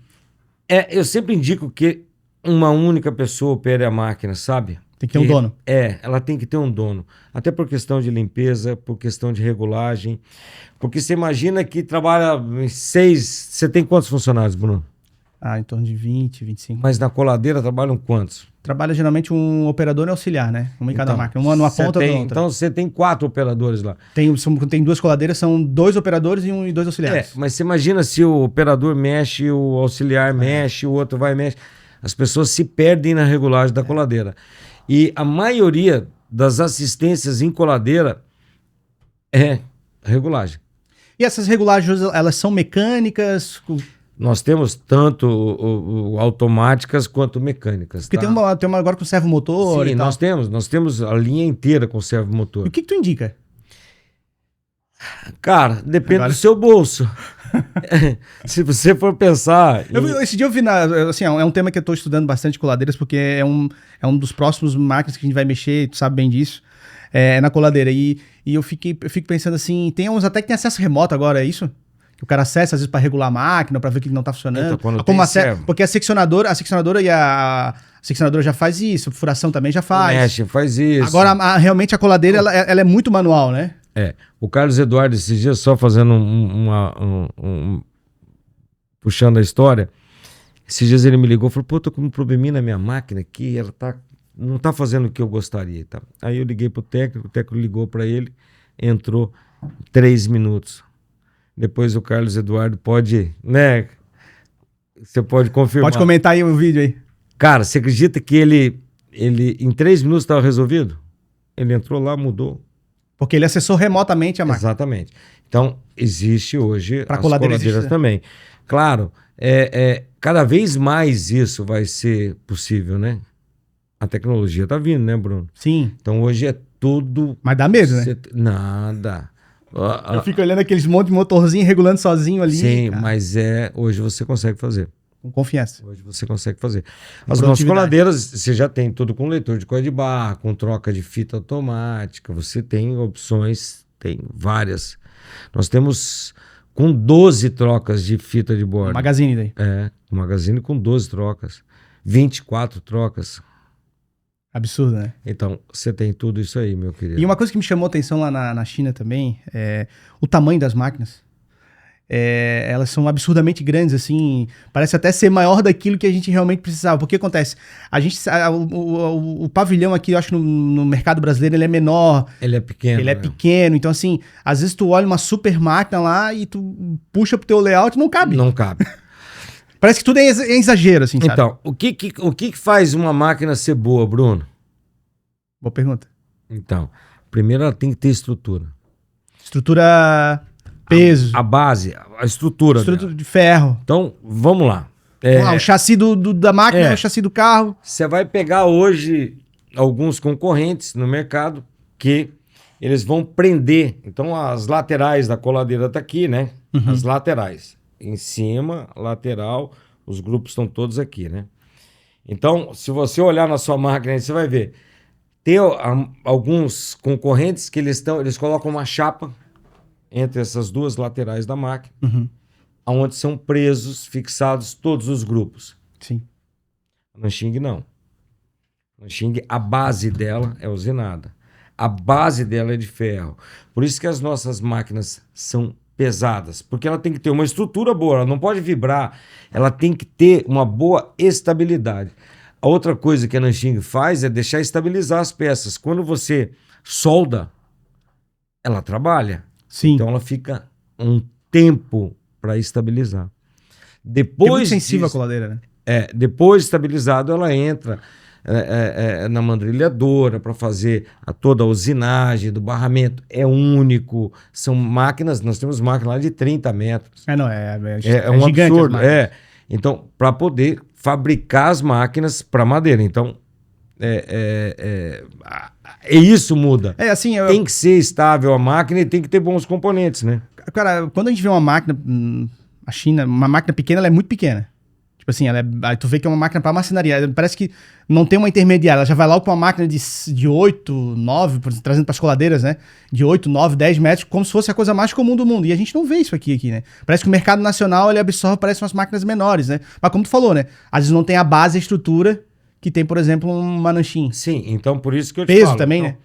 Eu sempre indico que uma única pessoa opere a máquina, sabe? Tem que ter um dono. Ela tem que ter um dono. Até por questão de limpeza, por questão de regulagem. Porque você imagina que trabalha em 6... Você tem quantos funcionários, Bruno? Em torno de 20, 25. Mas na coladeira trabalham quantos? Trabalha geralmente um operador e auxiliar, né? Uma em cada máquina. Uma numa ponta, outra na outra. Então você tem 4 operadores lá. Tem 2 coladeiras, são 2 operadores e 2 auxiliares. Mas você imagina se o operador mexe, o auxiliar mexe, o outro vai e mexe. As pessoas se perdem na regulagem da coladeira. E a maioria das assistências em coladeira é regulagem. E essas regulagens, elas são mecânicas? Nós temos tanto automáticas quanto mecânicas. Porque tá? tem uma agora com servomotor. Sim, nós temos a linha inteira com servomotor. E o que tu indica? Cara, depende do seu bolso. Se você for pensar... Esse dia eu vi, assim, é um tema que eu estou estudando bastante coladeiras, porque é um dos próximos máquinas que a gente vai mexer, tu sabe bem disso, na coladeira. E eu fico pensando assim, tem uns até que tem acesso remoto agora, é isso? Que o cara acessa, às vezes, para regular a máquina, para ver o que não está funcionando. Então, porque a seccionadora e a seccionadora já faz isso, furação também já faz. Faz isso. Agora, realmente, a coladeira, ela é muito manual, né? O Carlos Eduardo, esses dias, só fazendo puxando a história, esses dias ele me ligou e falou, pô, tô com um probleminha na minha máquina aqui, ela não tá fazendo o que eu gostaria. Tá? Aí eu liguei pro técnico, o técnico ligou para ele, entrou 3 minutos. Depois o Carlos Eduardo pode, né? Você pode confirmar. Pode comentar aí o vídeo aí. Cara, você acredita que ele em 3 minutos estava resolvido? Ele entrou lá, mudou. Porque ele acessou remotamente a máquina. Exatamente. Então, existe hoje as coladeiras também. Claro, cada vez mais isso vai ser possível, né? A tecnologia tá vindo, né, Bruno? Sim. Então, hoje é tudo... Mas dá medo, né? Nada. Eu fico olhando aqueles monte de motorzinho regulando sozinho ali. Sim, cara. Mas hoje você consegue fazer. Com confiança. Hoje você consegue fazer. As nossas coladeiras, você já tem tudo com leitor de código de barra, com troca de fita automática. Você tem opções, tem várias. Nós temos com 12 trocas de fita de bordo. Magazine daí. Um magazine com 12 trocas. 24 trocas. Absurdo, né? Então, você tem tudo isso aí, meu querido. E uma coisa que me chamou a atenção lá na China também é o tamanho das máquinas. elas são absurdamente grandes, assim, parece até ser maior daquilo que a gente realmente precisava. Porque acontece, o pavilhão aqui, eu acho que no mercado brasileiro ele é menor. Ele é pequeno. Ele é pequeno, então assim, às vezes tu olha uma super máquina lá e tu puxa pro teu layout e não cabe. Não cabe. Parece que tudo é exagero, assim, sabe? Então, o que faz uma máquina ser boa, Bruno? Boa pergunta. Então, primeiro ela tem que ter estrutura. Estrutura, peso. A base, a estrutura. Estrutura de ferro. Então, vamos lá. O chassi da máquina, o chassi do carro. Você vai pegar hoje alguns concorrentes no mercado que eles vão prender. Então, as laterais da coladeira tá aqui, né? Uhum. As laterais. Em cima, lateral, os grupos estão todos aqui, né? Então, se você olhar na sua máquina, você vai ver. Tem alguns concorrentes que eles colocam uma chapa entre essas duas laterais da máquina, onde são presos, fixados todos os grupos. Sim. No Xing, não. No Xing, a base dela é usinada. A base dela é de ferro. Por isso que as nossas máquinas são pesadas, porque ela tem que ter uma estrutura boa, ela não pode vibrar, ela tem que ter uma boa estabilidade. A outra coisa que a Nanxing faz é deixar estabilizar as peças. Quando você solda, ela trabalha. Sim. Então ela fica um tempo para estabilizar. É Depois muito sensível disso, a coladeira, né? depois de estabilizado, ela entra na mandrilhadora para fazer toda a usinagem do barramento. É único. São máquinas, nós temos máquinas lá de 30 metros. É Um gigante absurdo. as máquinas. Então, para poder fabricar as máquinas para madeira. Então, isso muda. Assim, tem que ser estável a máquina e tem que ter bons componentes, né? Cara, quando a gente vê uma máquina, a China, uma máquina pequena, ela é muito pequena. Tipo assim, aí tu vê que é uma máquina para marcenaria. Parece que não tem uma intermediária. Ela já vai logo para uma máquina de 8, 9, trazendo para as coladeiras, né? De 8, 9, 10 metros, como se fosse a coisa mais comum do mundo. E a gente não vê isso aqui, né? Parece que o mercado nacional, ele absorve, parece umas máquinas menores, né? Mas como tu falou, né? Às vezes não tem a base, a estrutura que tem, por exemplo, uma Nanxing. Sim, então por isso que eu te falo. falo. Também, então, né?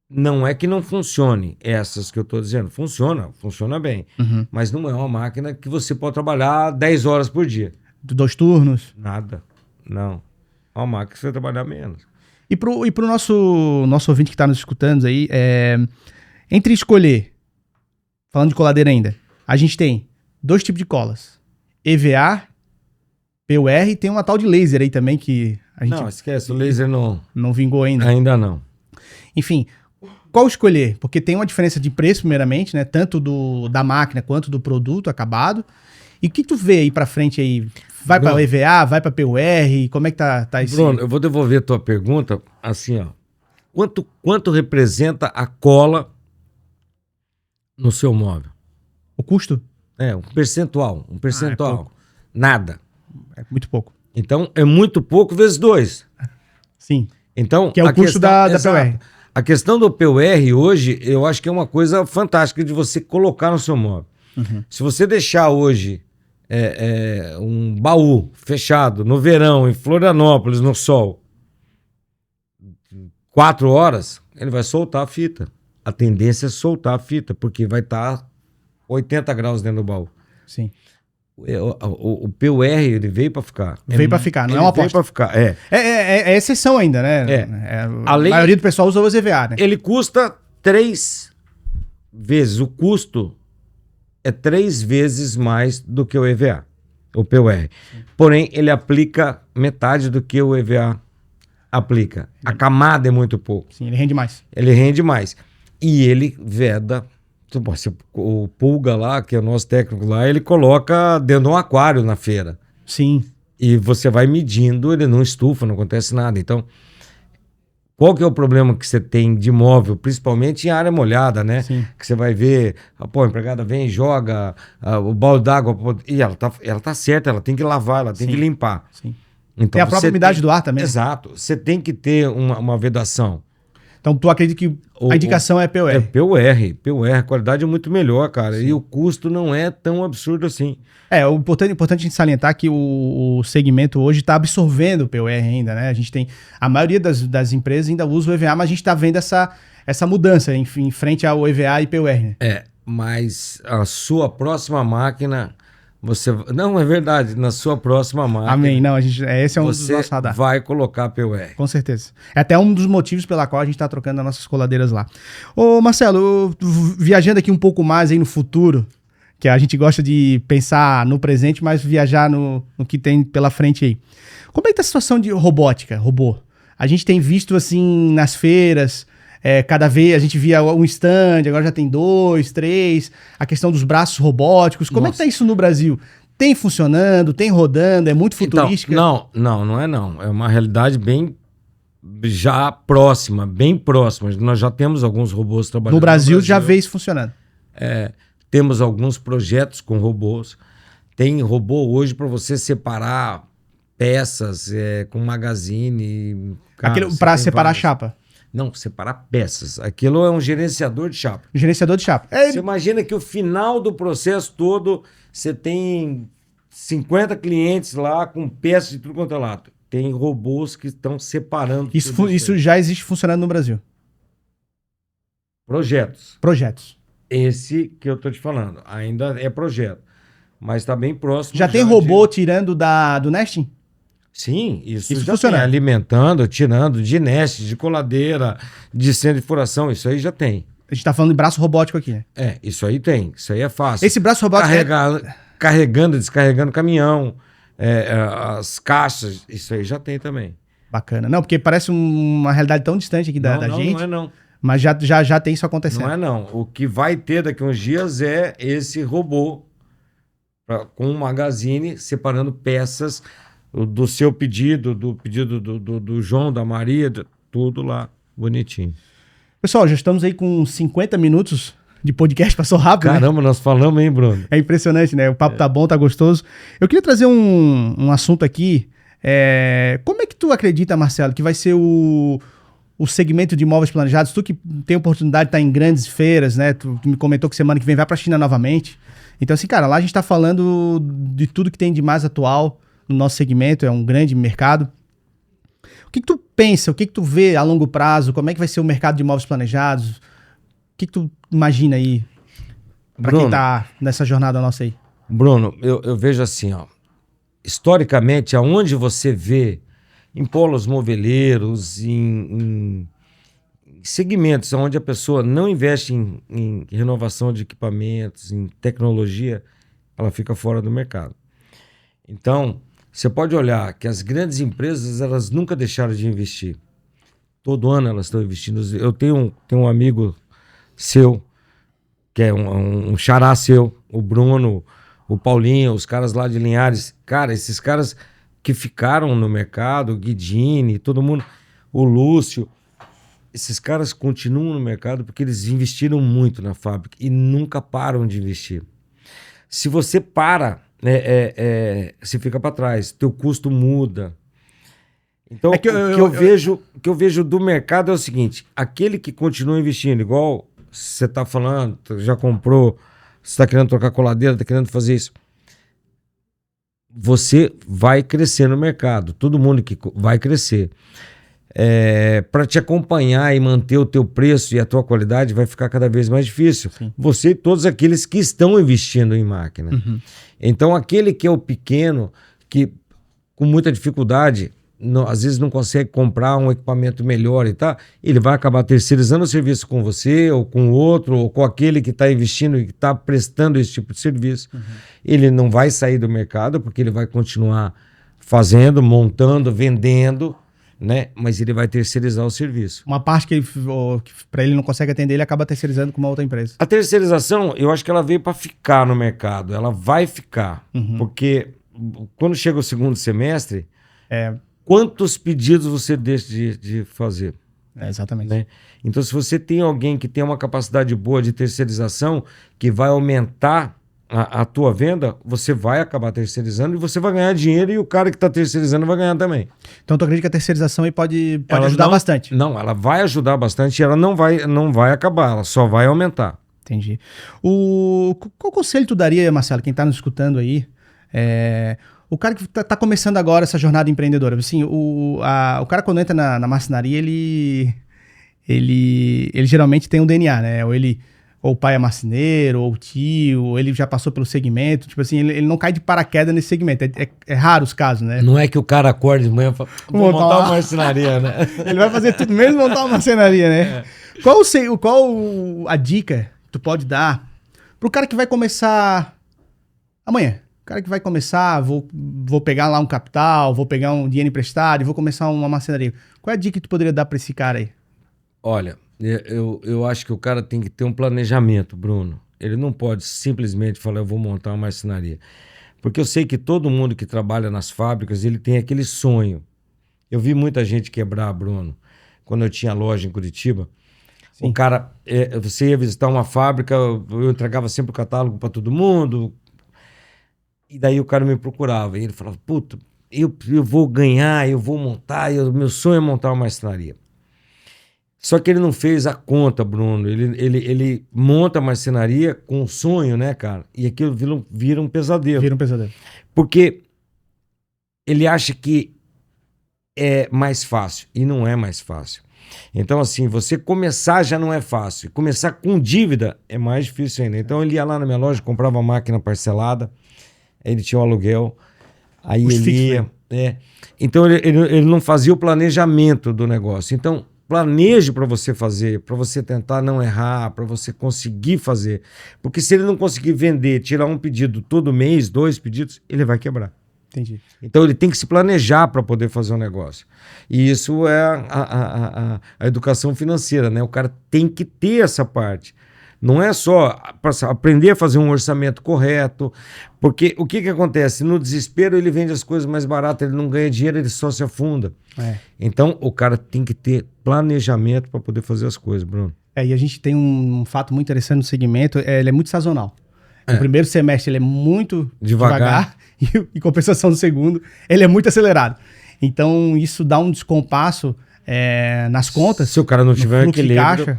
Não é que não funcione essas que eu estou dizendo. Funciona bem. Mas não é uma máquina que você pode trabalhar 10 horas por dia. 2 turnos? Nada. Não. É uma máquina que você vai trabalhar menos. E pro nosso ouvinte que está nos escutando aí, entre escolher, falando de coladeira ainda, a gente tem 2 tipos de colas. EVA, PUR, e tem uma tal de laser aí também que a gente... Não, esquece. O laser não vingou ainda. Ainda não. Enfim, qual escolher? Porque tem uma diferença de preço, primeiramente, né? Tanto da máquina quanto do produto acabado. E o que tu vê aí pra frente aí? Vai para EVA, vai para PUR? Como é que tá isso? Bruno, eu vou devolver a tua pergunta assim, ó. Quanto representa a cola no seu móvel? O custo? Um percentual. pouco. Nada. É muito pouco. Então, é muito pouco vezes 2. Sim. Então, que é o custo da PUR. A questão do PUR hoje, eu acho que é uma coisa fantástica de você colocar no seu móvel. Se você deixar hoje um baú fechado no verão, em Florianópolis, no sol, 4 horas, ele vai soltar a fita. A tendência é soltar a fita, porque vai estar 80 graus dentro do baú. Sim. O PUR, ele veio para ficar. Veio para ficar, não é uma aposta. Veio para ficar, É exceção ainda, né? A maioria do pessoal usa os EVA, né? Ele custa 3 vezes. O custo é 3 vezes mais do que o EVA, o PUR. Porém, ele aplica metade do que o EVA aplica. A camada é muito pouco. Sim, ele rende mais. Ele rende mais. E ele veda... O Pulga lá, que é o nosso técnico lá, ele coloca dentro de um aquário na feira. Sim. E você vai medindo, ele não estufa, não acontece nada. Então, qual que é o problema que você tem de móvel, principalmente em área molhada, né? Sim. Que você vai ver, a empregada vem e joga o balde d'água, e ela tá certa, ela tem que lavar, ela tem que limpar. Sim. Então, tem a própria umidade do ar também. Exato. Você tem que ter uma vedação. Então, tu acredita que a indicação é PUR? É PUR. A qualidade é muito melhor, cara. Sim. E o custo não é tão absurdo assim. O importante a gente salientar que o segmento hoje está absorvendo o PUR ainda, né? A gente tem... A maioria das empresas ainda usa o EVA, mas a gente está vendo essa mudança em frente ao EVA e PUR, né? mas a sua próxima máquina, você... Não, é verdade, na sua próxima máquina... Amém. Não, esse é um dos você nossos radar. vai colocar PUR. Com certeza. É até um dos motivos pela qual a gente está trocando as nossas coladeiras lá. Ô, Marcelo, viajando aqui um pouco mais aí no futuro, que a gente gosta de pensar no presente, mas viajar no que tem pela frente aí. Como é que tá a situação de robô? A gente tem visto, assim, nas feiras, cada vez a gente via um stand, agora já tem 2, 3, a questão dos braços robóticos. Como é que tá isso no Brasil? Tem funcionando, tem rodando, é muito futurística? Então, não é não. É uma realidade bem já próxima, bem próxima. Nós já temos alguns robôs trabalhando no Brasil. Já vê isso funcionando. Temos alguns projetos com robôs. Tem robô hoje para você separar peças com magazine. Aquilo para separar a chapa? Não, separar peças. Aquilo é um gerenciador de chapa. Gerenciador de chapa. Você imagina que o final do processo todo, você tem 50 clientes lá com peças de tudo quanto é lado. Tem robôs que estão separando. Isso já existe funcionando no Brasil? Projetos. Esse que eu tô te falando. Ainda é projeto. Mas está bem próximo. Já tem robô tirando do nesting? Sim, isso já funciona. Tem, alimentando, tirando de nest, de coladeira, de centro de furação, isso aí já tem. A gente tá falando de braço robótico aqui, né? Isso aí tem, isso aí é fácil. Esse braço robótico carregando, descarregando caminhão, as caixas, isso aí já tem também. Bacana. Não, porque parece uma realidade tão distante aqui da gente. Não é não. Mas já tem isso acontecendo. Não é não. O que vai ter daqui a uns dias é esse robô com um magazine separando peças do seu pedido, do pedido do João, da Maria, tudo lá, bonitinho. Pessoal, já estamos aí com 50 minutos de podcast, passou rápido, Caramba, né? Nós falamos, hein, Bruno? É impressionante, né? O papo tá bom, tá gostoso. Eu queria trazer um assunto aqui. Como é que tu acredita, Marcelo, que vai ser o segmento de imóveis planejados? Tu que tem oportunidade de estar em grandes feiras, né? Tu me comentou que semana que vem vai pra China novamente. Então, assim, cara, lá a gente tá falando de tudo que tem de mais atual no nosso segmento, é um grande mercado. O que tu pensa, o que tu vê a longo prazo, como é que vai ser o mercado de imóveis planejados? O que tu imagina aí para quem tá nessa jornada nossa aí? Bruno, eu vejo assim, ó, historicamente, aonde você vê em polos moveleiros, em segmentos onde a pessoa não investe em renovação de equipamentos, em tecnologia, ela fica fora do mercado. Então, você pode olhar que as grandes empresas, elas nunca deixaram de investir. Todo ano elas estão investindo. Eu tenho um amigo seu, que é um xará seu, o Bruno, o Paulinho, os caras lá de Linhares. Cara, esses caras que ficaram no mercado, o Guidini, todo mundo, o Lúcio, esses caras continuam no mercado porque eles investiram muito na fábrica e nunca param de investir. Se você para... você fica para trás, teu custo muda. Então, o que eu vejo do mercado é o seguinte: aquele que continua investindo, igual você está falando, já comprou, você está querendo trocar coladeira, está querendo fazer isso, você vai crescer no mercado, todo mundo que vai crescer. Para te acompanhar e manter o teu preço e a tua qualidade vai ficar cada vez mais difícil. Sim. Você e todos aqueles que estão investindo em máquina. Uhum. Então, aquele que é o pequeno, que com muita dificuldade, às vezes não consegue comprar um equipamento melhor e tal, ele vai acabar terceirizando o serviço com você, ou com outro, ou com aquele que está investindo e que está prestando esse tipo de serviço. Uhum. Ele não vai sair do mercado, porque ele vai continuar fazendo, montando, vendendo, né? Mas ele vai terceirizar o serviço. Uma parte que para ele não consegue atender, ele acaba terceirizando com uma outra empresa. A terceirização, eu acho que ela veio para ficar no mercado. Ela vai ficar. Uhum. Porque quando chega o segundo semestre, quantos pedidos você deixa de fazer? Exatamente. Né? Então, se você tem alguém que tem uma capacidade boa de terceirização, que vai aumentar a tua venda, você vai acabar terceirizando e você vai ganhar dinheiro e o cara que está terceirizando vai ganhar também. Então, tu acredita que a terceirização aí pode ajudar bastante? Não, ela vai ajudar bastante e ela não vai acabar, ela só vai aumentar. Entendi. Qual conselho tu daria, Marcelo, quem está nos escutando aí? O cara que tá começando agora essa jornada empreendedora, assim, o cara quando entra na marcenaria, ele geralmente tem um DNA, né? ou o pai é marceneiro, ou o tio, ou ele já passou pelo segmento. Tipo assim, ele não cai de paraquedas nesse segmento. É raro os casos, né? Não é que o cara acorda de manhã e fala, vou montar uma marcenaria, né? Ele vai fazer tudo mesmo montar uma marcenaria, né? Qual a dica que tu pode dar pro cara que vai começar amanhã? O cara que vai começar, vou pegar lá um capital, vou pegar um dinheiro emprestado e vou começar uma marcenaria. Qual é a dica que tu poderia dar pra esse cara aí? Olha, eu acho que o cara tem que ter um planejamento, Bruno. Ele não pode simplesmente falar, eu vou montar uma marcenaria. Porque eu sei que todo mundo que trabalha nas fábricas, ele tem aquele sonho. Eu vi muita gente quebrar, Bruno, quando eu tinha loja em Curitiba. Sim. O cara, você ia visitar uma fábrica, eu entregava sempre o catálogo para todo mundo. E daí o cara me procurava. E ele falava, puta, eu vou ganhar, eu vou montar, meu sonho é montar uma marcenaria. Só que ele não fez a conta, Bruno. Ele monta a marcenaria com um sonho, né, cara? E aquilo vira um pesadelo. Vira um pesadelo. Porque ele acha que é mais fácil. E não é mais fácil. Então, assim, você começar já não é fácil. Começar com dívida é mais difícil ainda. Então, ele ia lá na minha loja, comprava uma máquina parcelada. Ele tinha um aluguel. Aí ele ia... Então, ele não fazia o planejamento do negócio. Então... planeje para você fazer, para você tentar não errar, para você conseguir fazer. Porque se ele não conseguir vender, tirar um pedido todo mês, 2 pedidos, ele vai quebrar. Entendi. Então ele tem que se planejar para poder fazer um negócio. E isso é a educação financeira, né? O cara tem que ter essa parte. Não é só aprender a fazer um orçamento correto, porque o que acontece? No desespero ele vende as coisas mais baratas, ele não ganha dinheiro, ele só se afunda. Então o cara tem que ter planejamento para poder fazer as coisas, Bruno. E a gente tem um fato muito interessante no segmento, ele é muito sazonal. No primeiro semestre ele é muito devagar e em compensação no segundo ele é muito acelerado. Então isso dá um descompasso nas contas. Se o cara não tiver um equilíbrio...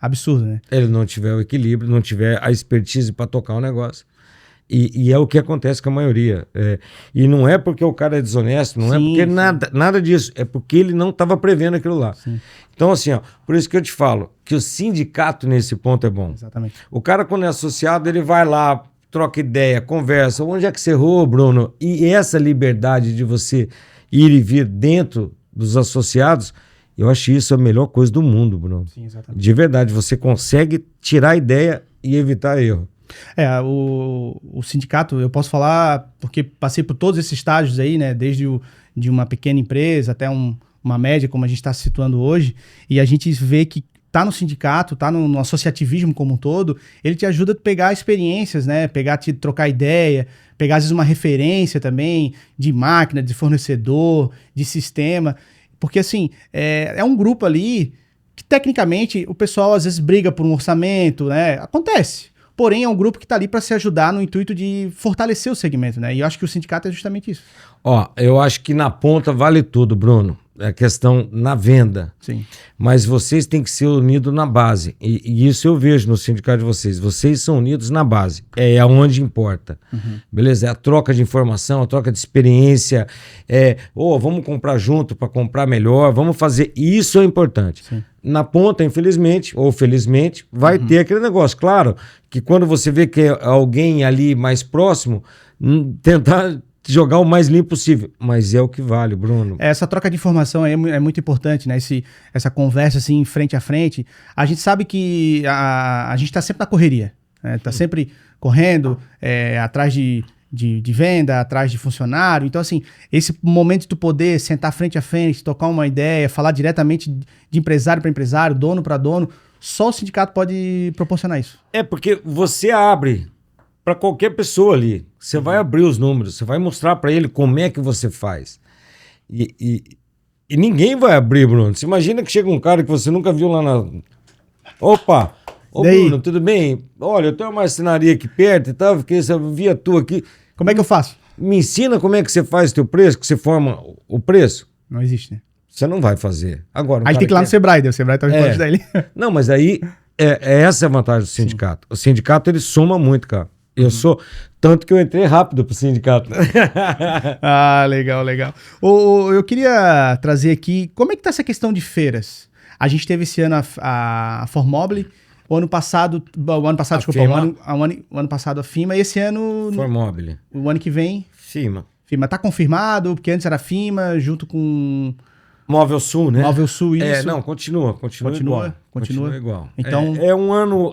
absurdo, né? Ele não tiver o equilíbrio, não tiver a expertise para tocar o negócio. E é o que acontece com a maioria. E não é porque o cara é desonesto, não é porque nada disso. É porque ele não estava prevendo aquilo lá. Sim. Então, assim, por isso que eu te falo que o sindicato nesse ponto é bom. Exatamente. O cara, quando é associado, ele vai lá, troca ideia, conversa. Onde é que você errou, Bruno? E essa liberdade de você ir e vir dentro dos associados... eu acho isso a melhor coisa do mundo, Bruno. Sim, exatamente. De verdade, você consegue tirar a ideia e evitar erro. O sindicato, eu posso falar, porque passei por todos esses estágios aí, né? Desde de uma pequena empresa até uma média, como a gente está se situando hoje, e a gente vê que tá no sindicato, tá no associativismo como um todo, ele te ajuda a pegar experiências, né? Trocar ideia, pegar às vezes uma referência também de máquina, de fornecedor, de sistema. Porque, assim, é um grupo ali que, tecnicamente, o pessoal às vezes briga por um orçamento, né? Acontece. Porém, é um grupo que está ali para se ajudar no intuito de fortalecer o segmento, né? E eu acho que o sindicato é justamente isso. Eu acho que na ponta vale tudo, Bruno. É questão na venda. Sim. Mas vocês têm que ser unidos na base. E isso eu vejo no sindicato de vocês. Vocês são unidos na base. É aonde importa. Uhum. Beleza? É a troca de informação, a troca de experiência. Vamos comprar junto para comprar melhor. Vamos fazer. Isso é importante. Sim. Na ponta, infelizmente, ou felizmente, vai ter aquele negócio. Claro que quando você vê que é alguém ali mais próximo, tentar jogar o mais limpo possível. Mas é o que vale, Bruno. Essa troca de informação aí é muito importante, né? Essa conversa assim, frente a frente. A gente sabe que a gente está sempre na correria. Né? Tá sempre correndo atrás de venda, atrás de funcionário. Então, assim, esse momento de tu poder sentar frente a frente, tocar uma ideia, falar diretamente de empresário para empresário, dono para dono, só o sindicato pode proporcionar isso. Porque você abre para qualquer pessoa ali. Você vai abrir os números, você vai mostrar para ele como é que você faz. E ninguém vai abrir, Bruno. Você imagina que chega um cara que você nunca viu lá na... Opa! Ô, Bruno, tudo bem? Olha, eu tenho uma marcenaria aqui perto e tal, porque eu vi a tua aqui. Como é que eu faço? Me ensina como é que você faz o teu preço, que você forma o preço. Não existe, né? Você não vai fazer. Agora, aí tem que ir lá no Sebrae, o Sebrae tá responde dele. Não, mas aí essa é a vantagem do sindicato. Sim. O sindicato, ele soma muito, cara. Eu sou... Tanto que eu entrei rápido pro sindicato. Legal. Eu queria trazer aqui... Como é que tá essa questão de feiras? A gente teve esse ano a Formobile, O ano passado, desculpa, FIMA. o ano passado a FIMA, e esse ano, Formobile. o ano que vem, FIMA. FIMA. Tá confirmado, porque antes era FIMA, junto com Móvel Sul, né? Móvel Sul, isso. Não, continua igual. Continua Igual. Então... É um ano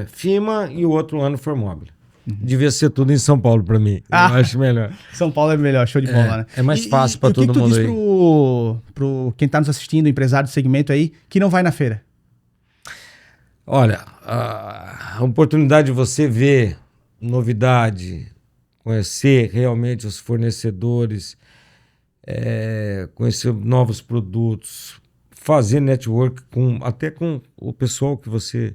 FIMA e o outro ano Formobile. Devia ser tudo em São Paulo pra mim. Eu acho melhor. São Paulo é melhor, show de bola, né? É mais fácil pra todo mundo aí. O que tu diz pro quem tá nos assistindo, empresário do segmento aí, que não vai na feira? Olha, a oportunidade de você ver novidade, conhecer realmente os fornecedores, conhecer novos produtos, fazer network até com o pessoal que você...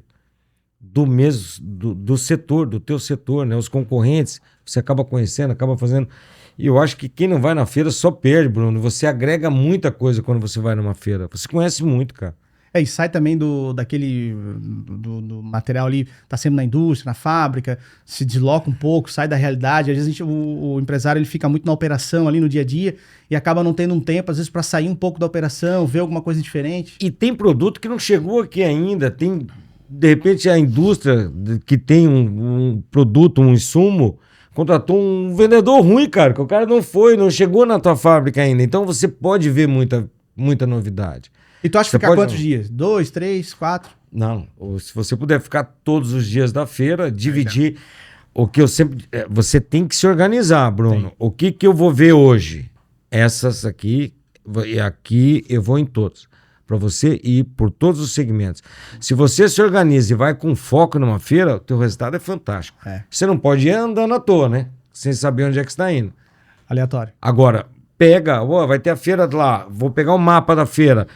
do setor, do teu setor, né? Os concorrentes, você acaba conhecendo, acaba fazendo. E eu acho que quem não vai na feira só perde, Bruno. Você agrega muita coisa quando você vai numa feira. Você conhece muito, cara. E sai também do material ali, tá sempre na indústria, na fábrica, se desloca um pouco, sai da realidade. Às vezes o empresário ele fica muito na operação ali no dia a dia e acaba não tendo um tempo, às vezes, para sair um pouco da operação, ver alguma coisa diferente. E tem produto que não chegou aqui ainda, tem... De repente a indústria que tem um produto, um insumo, contratou um vendedor ruim, cara, que o cara não chegou na tua fábrica ainda. Então você pode ver muita novidade. E tu acha que ficar quantos dias? 2, 3, 4? Não, se você puder ficar todos os dias da feira, dividir. O que eu sempre... Você tem que se organizar, Bruno. Sim. O que eu vou ver hoje? Essas aqui, e aqui eu vou em todos. Para você ir por todos os segmentos. Se você se organiza e vai com foco numa feira, o teu resultado é fantástico. Você não pode ir andando à toa, né? Sem saber onde é que você está indo. Aleatório. Agora, pega, vai ter a feira lá, vou pegar o mapa da feira.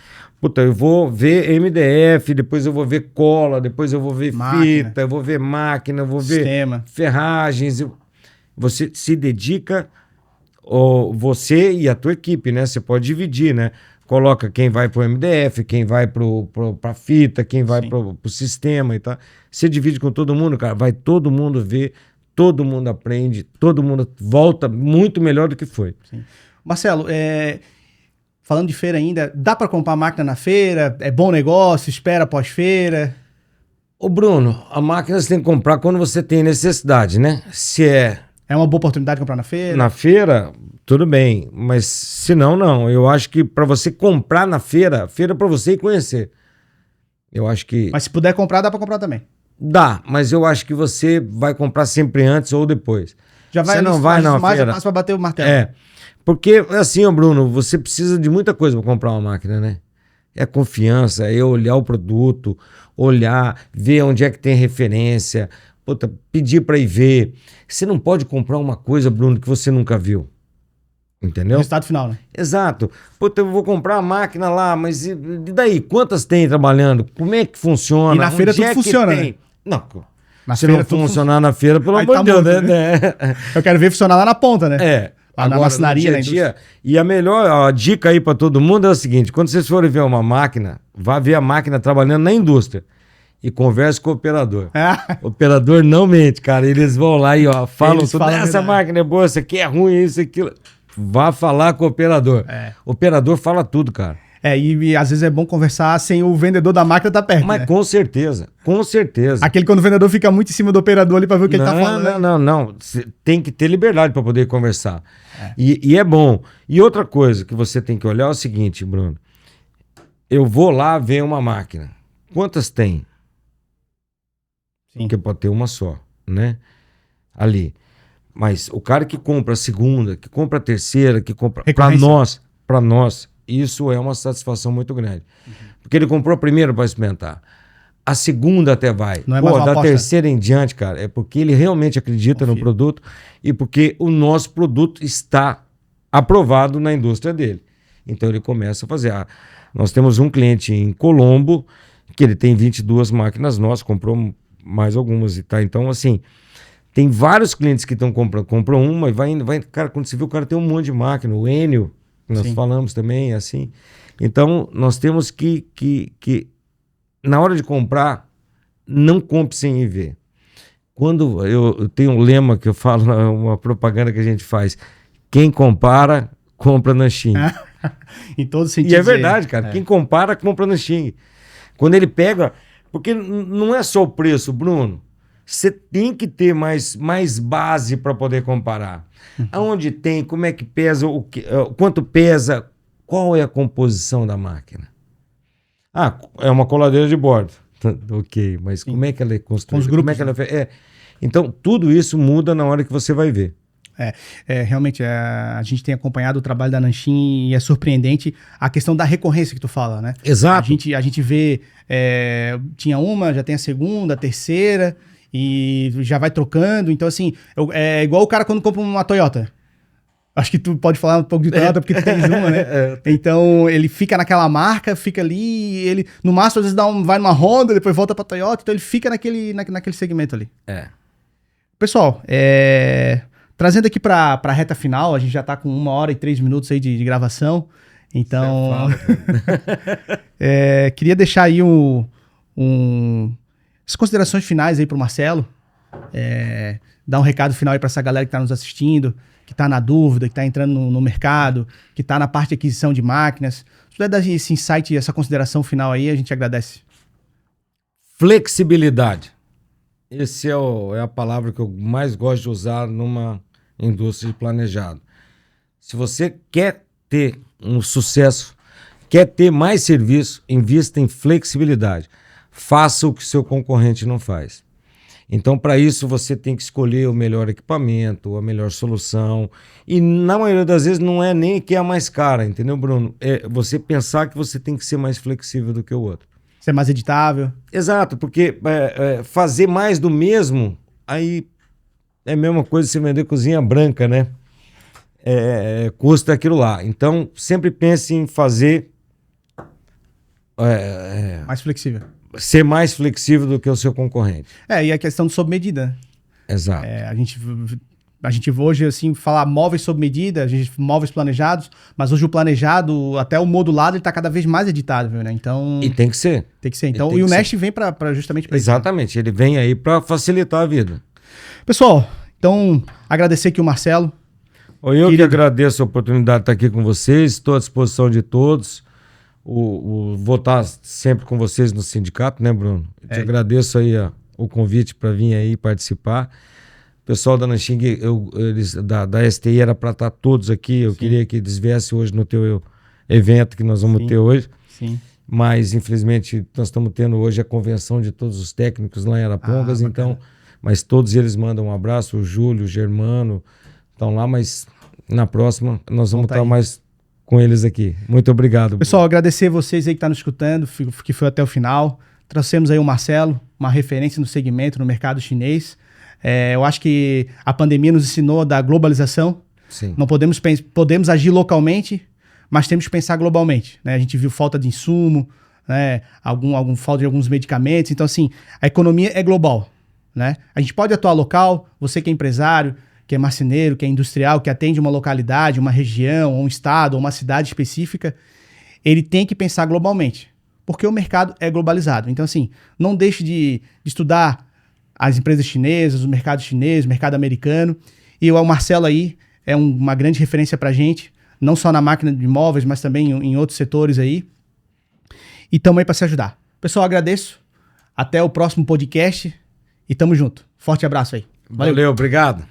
Puta, eu vou ver MDF, depois eu vou ver cola, depois eu vou ver fita, eu vou ver máquina, eu vou ver ferragens. Você se dedica, você e a tua equipe, né? Você pode dividir, né? Coloca quem vai pro MDF, quem vai pra fita, quem vai pro sistema e tal. Você divide com todo mundo, cara. Vai todo mundo ver, todo mundo aprende, todo mundo volta muito melhor do que foi. Sim. Marcelo, falando de feira ainda, dá para comprar máquina na feira? É bom negócio? Espera pós-feira? Ô Bruno, a máquina você tem que comprar quando você tem necessidade, né? Se é uma boa oportunidade de comprar na feira? Na feira, tudo bem. Mas se não, não. Eu acho que para você comprar na feira, feira para você ir conhecer. Eu acho que... Mas se puder comprar, dá para comprar também? Dá, mas eu acho que você vai comprar sempre antes ou depois. Já vai, você não vai na feira. Mais para bater o martelo. Porque assim, Bruno, você precisa de muita coisa para comprar uma máquina, né? É confiança, é olhar o produto, ver onde é que tem referência... Puta, pedir para ir ver. Você não pode comprar uma coisa, Bruno, que você nunca viu. Entendeu? Resultado final, né? Exato. Puta, eu vou comprar a máquina lá, mas e daí? Quantas tem trabalhando? Como é que funciona? E na feira tudo funciona, né? Não. Se não funcionar na feira, pelo amor de Deus, né? Eu quero ver funcionar lá na ponta, né? Lá na marcenaria, no dia. E a melhor dica aí para todo mundo é o seguinte: quando vocês forem ver uma máquina, vá ver a máquina trabalhando na indústria. E conversa com o operador. O operador não mente, cara. Eles vão lá e falam tudo. Essa máquina é boa, essa aqui é ruim, isso, aquilo. Vá falar com o operador. O operador fala tudo, cara. E às vezes é bom conversar sem o vendedor da máquina estar perto. Mas com certeza, com certeza. Aquele quando o vendedor fica muito em cima do operador ali para ver o que ele tá falando. Não. Você tem que ter liberdade para poder conversar. E é bom. E outra coisa que você tem que olhar é o seguinte, Bruno. Eu vou lá ver uma máquina. Quantas tem? Porque pode ter uma só, né? Ali. Mas o cara que compra a segunda, que compra a terceira, que compra... Para nós, isso é uma satisfação muito grande. Porque ele comprou a primeira para experimentar. A segunda até vai. Não é mais uma da aposta. Terceira em diante, cara, é porque ele realmente acredita no produto e porque o nosso produto está aprovado na indústria dele. Então ele começa a fazer. Nós temos um cliente em Colombo que ele tem 22 máquinas nossas, comprou mais algumas e tá. Então, assim, tem vários clientes que estão comprando. Compram uma e vai indo. Cara, quando você viu, o cara tem um monte de máquina. O Enio, que nós falamos também, assim. Então, nós temos que na hora de comprar, não compre sem ir ver. Quando eu tenho um lema que eu falo, uma propaganda que a gente faz: quem compara, compra na Xing. Em todo sentido. E é verdade, cara. Quem compara, compra na Xing. Quando ele pega... Porque não é só o preço, Bruno. Você tem que ter mais base para poder comparar. Aonde tem, como é que pesa, quanto pesa, qual é a composição da máquina? Ah, é uma coladeira de bordo. Ok, mas como é que ela é construída? Com os grupos, como é que ela é? Então, tudo isso muda na hora que você vai ver. Realmente, a gente tem acompanhado o trabalho da Nanshin e é surpreendente a questão da recorrência que tu fala, né? Exato. A gente vê, tinha uma, já tem a segunda, a terceira, e já vai trocando. Então, assim, é igual o cara quando compra uma Toyota. Acho que tu pode falar um pouco de Toyota porque tu tens uma, né? Então, ele fica naquela marca, fica ali, ele no máximo às vezes vai numa Honda, depois volta pra Toyota, então ele fica naquele segmento ali. Pessoal, trazendo aqui para a reta final, a gente já está com 1 hora e 3 minutos aí de gravação. Então, queria deixar aí as considerações finais aí para o Marcelo. Dar um recado final aí para essa galera que está nos assistindo, que está na dúvida, que está entrando no mercado, que está na parte de aquisição de máquinas. Se puder dar esse insight e essa consideração final aí, a gente agradece. Flexibilidade. Essa é a palavra que eu mais gosto de usar numa indústria de planejado. Se você quer ter um sucesso, quer ter mais serviço, invista em flexibilidade. Faça o que seu concorrente não faz. Então, para isso, você tem que escolher o melhor equipamento, a melhor solução. E, na maioria das vezes, não é nem que é a mais cara, entendeu, Bruno? É você pensar que você tem que ser mais flexível do que o outro. Ser mais editável. Exato, porque fazer mais do mesmo, aí é a mesma coisa você vender cozinha branca, né? Custa aquilo lá. Então, sempre pense em fazer... mais flexível. Ser mais flexível do que o seu concorrente. E a questão de sob medida. Exato. A gente hoje, assim, falar móveis sob medida, móveis planejados, mas hoje o planejado, até o modulado, ele está cada vez mais editável, né? Então... E tem que ser. Tem que ser. Então, e o Nest vem justamente para isso. Exatamente. Ele vem aí para facilitar a vida. Pessoal, então, agradecer aqui o Marcelo. Eu que agradeço a oportunidade de estar aqui com vocês, estou à disposição de todos. Vou estar sempre com vocês no sindicato, né, Bruno? Eu te agradeço aí o convite para vir aí participar. O pessoal da Nanshin, da STI era para estar todos aqui. Eu queria que eles viessem hoje no teu evento que nós vamos ter hoje. Sim. Mas, infelizmente, nós estamos tendo hoje a convenção de todos os técnicos lá em Arapongas. Então, mas todos eles mandam um abraço. O Júlio, o Germano estão lá, mas na próxima nós vamos estar mais com eles aqui. Muito obrigado. Pessoal, agradecer vocês aí que estão nos escutando, que foi até o final. Trouxemos aí o Marcelo, uma referência no segmento, no mercado chinês. Eu acho que a pandemia nos ensinou da globalização. Sim. Não podemos agir localmente, mas temos que pensar globalmente, né? A gente viu falta de insumo, né? Falta de alguns medicamentos. Então, assim, a economia é global, né? A gente pode atuar local, você que é empresário, que é marceneiro, que é industrial, que atende uma localidade, uma região, um estado, ou uma cidade específica, ele tem que pensar globalmente, porque o mercado é globalizado. Então, assim, não deixe de estudar as empresas chinesas, o mercado chinês, o mercado americano. E o Marcelo aí é uma grande referência pra gente, não só na máquina de imóveis, mas também em outros setores aí. E estamos aí para se ajudar. Pessoal, agradeço. Até o próximo podcast e tamo junto. Forte abraço aí. Valeu, obrigado.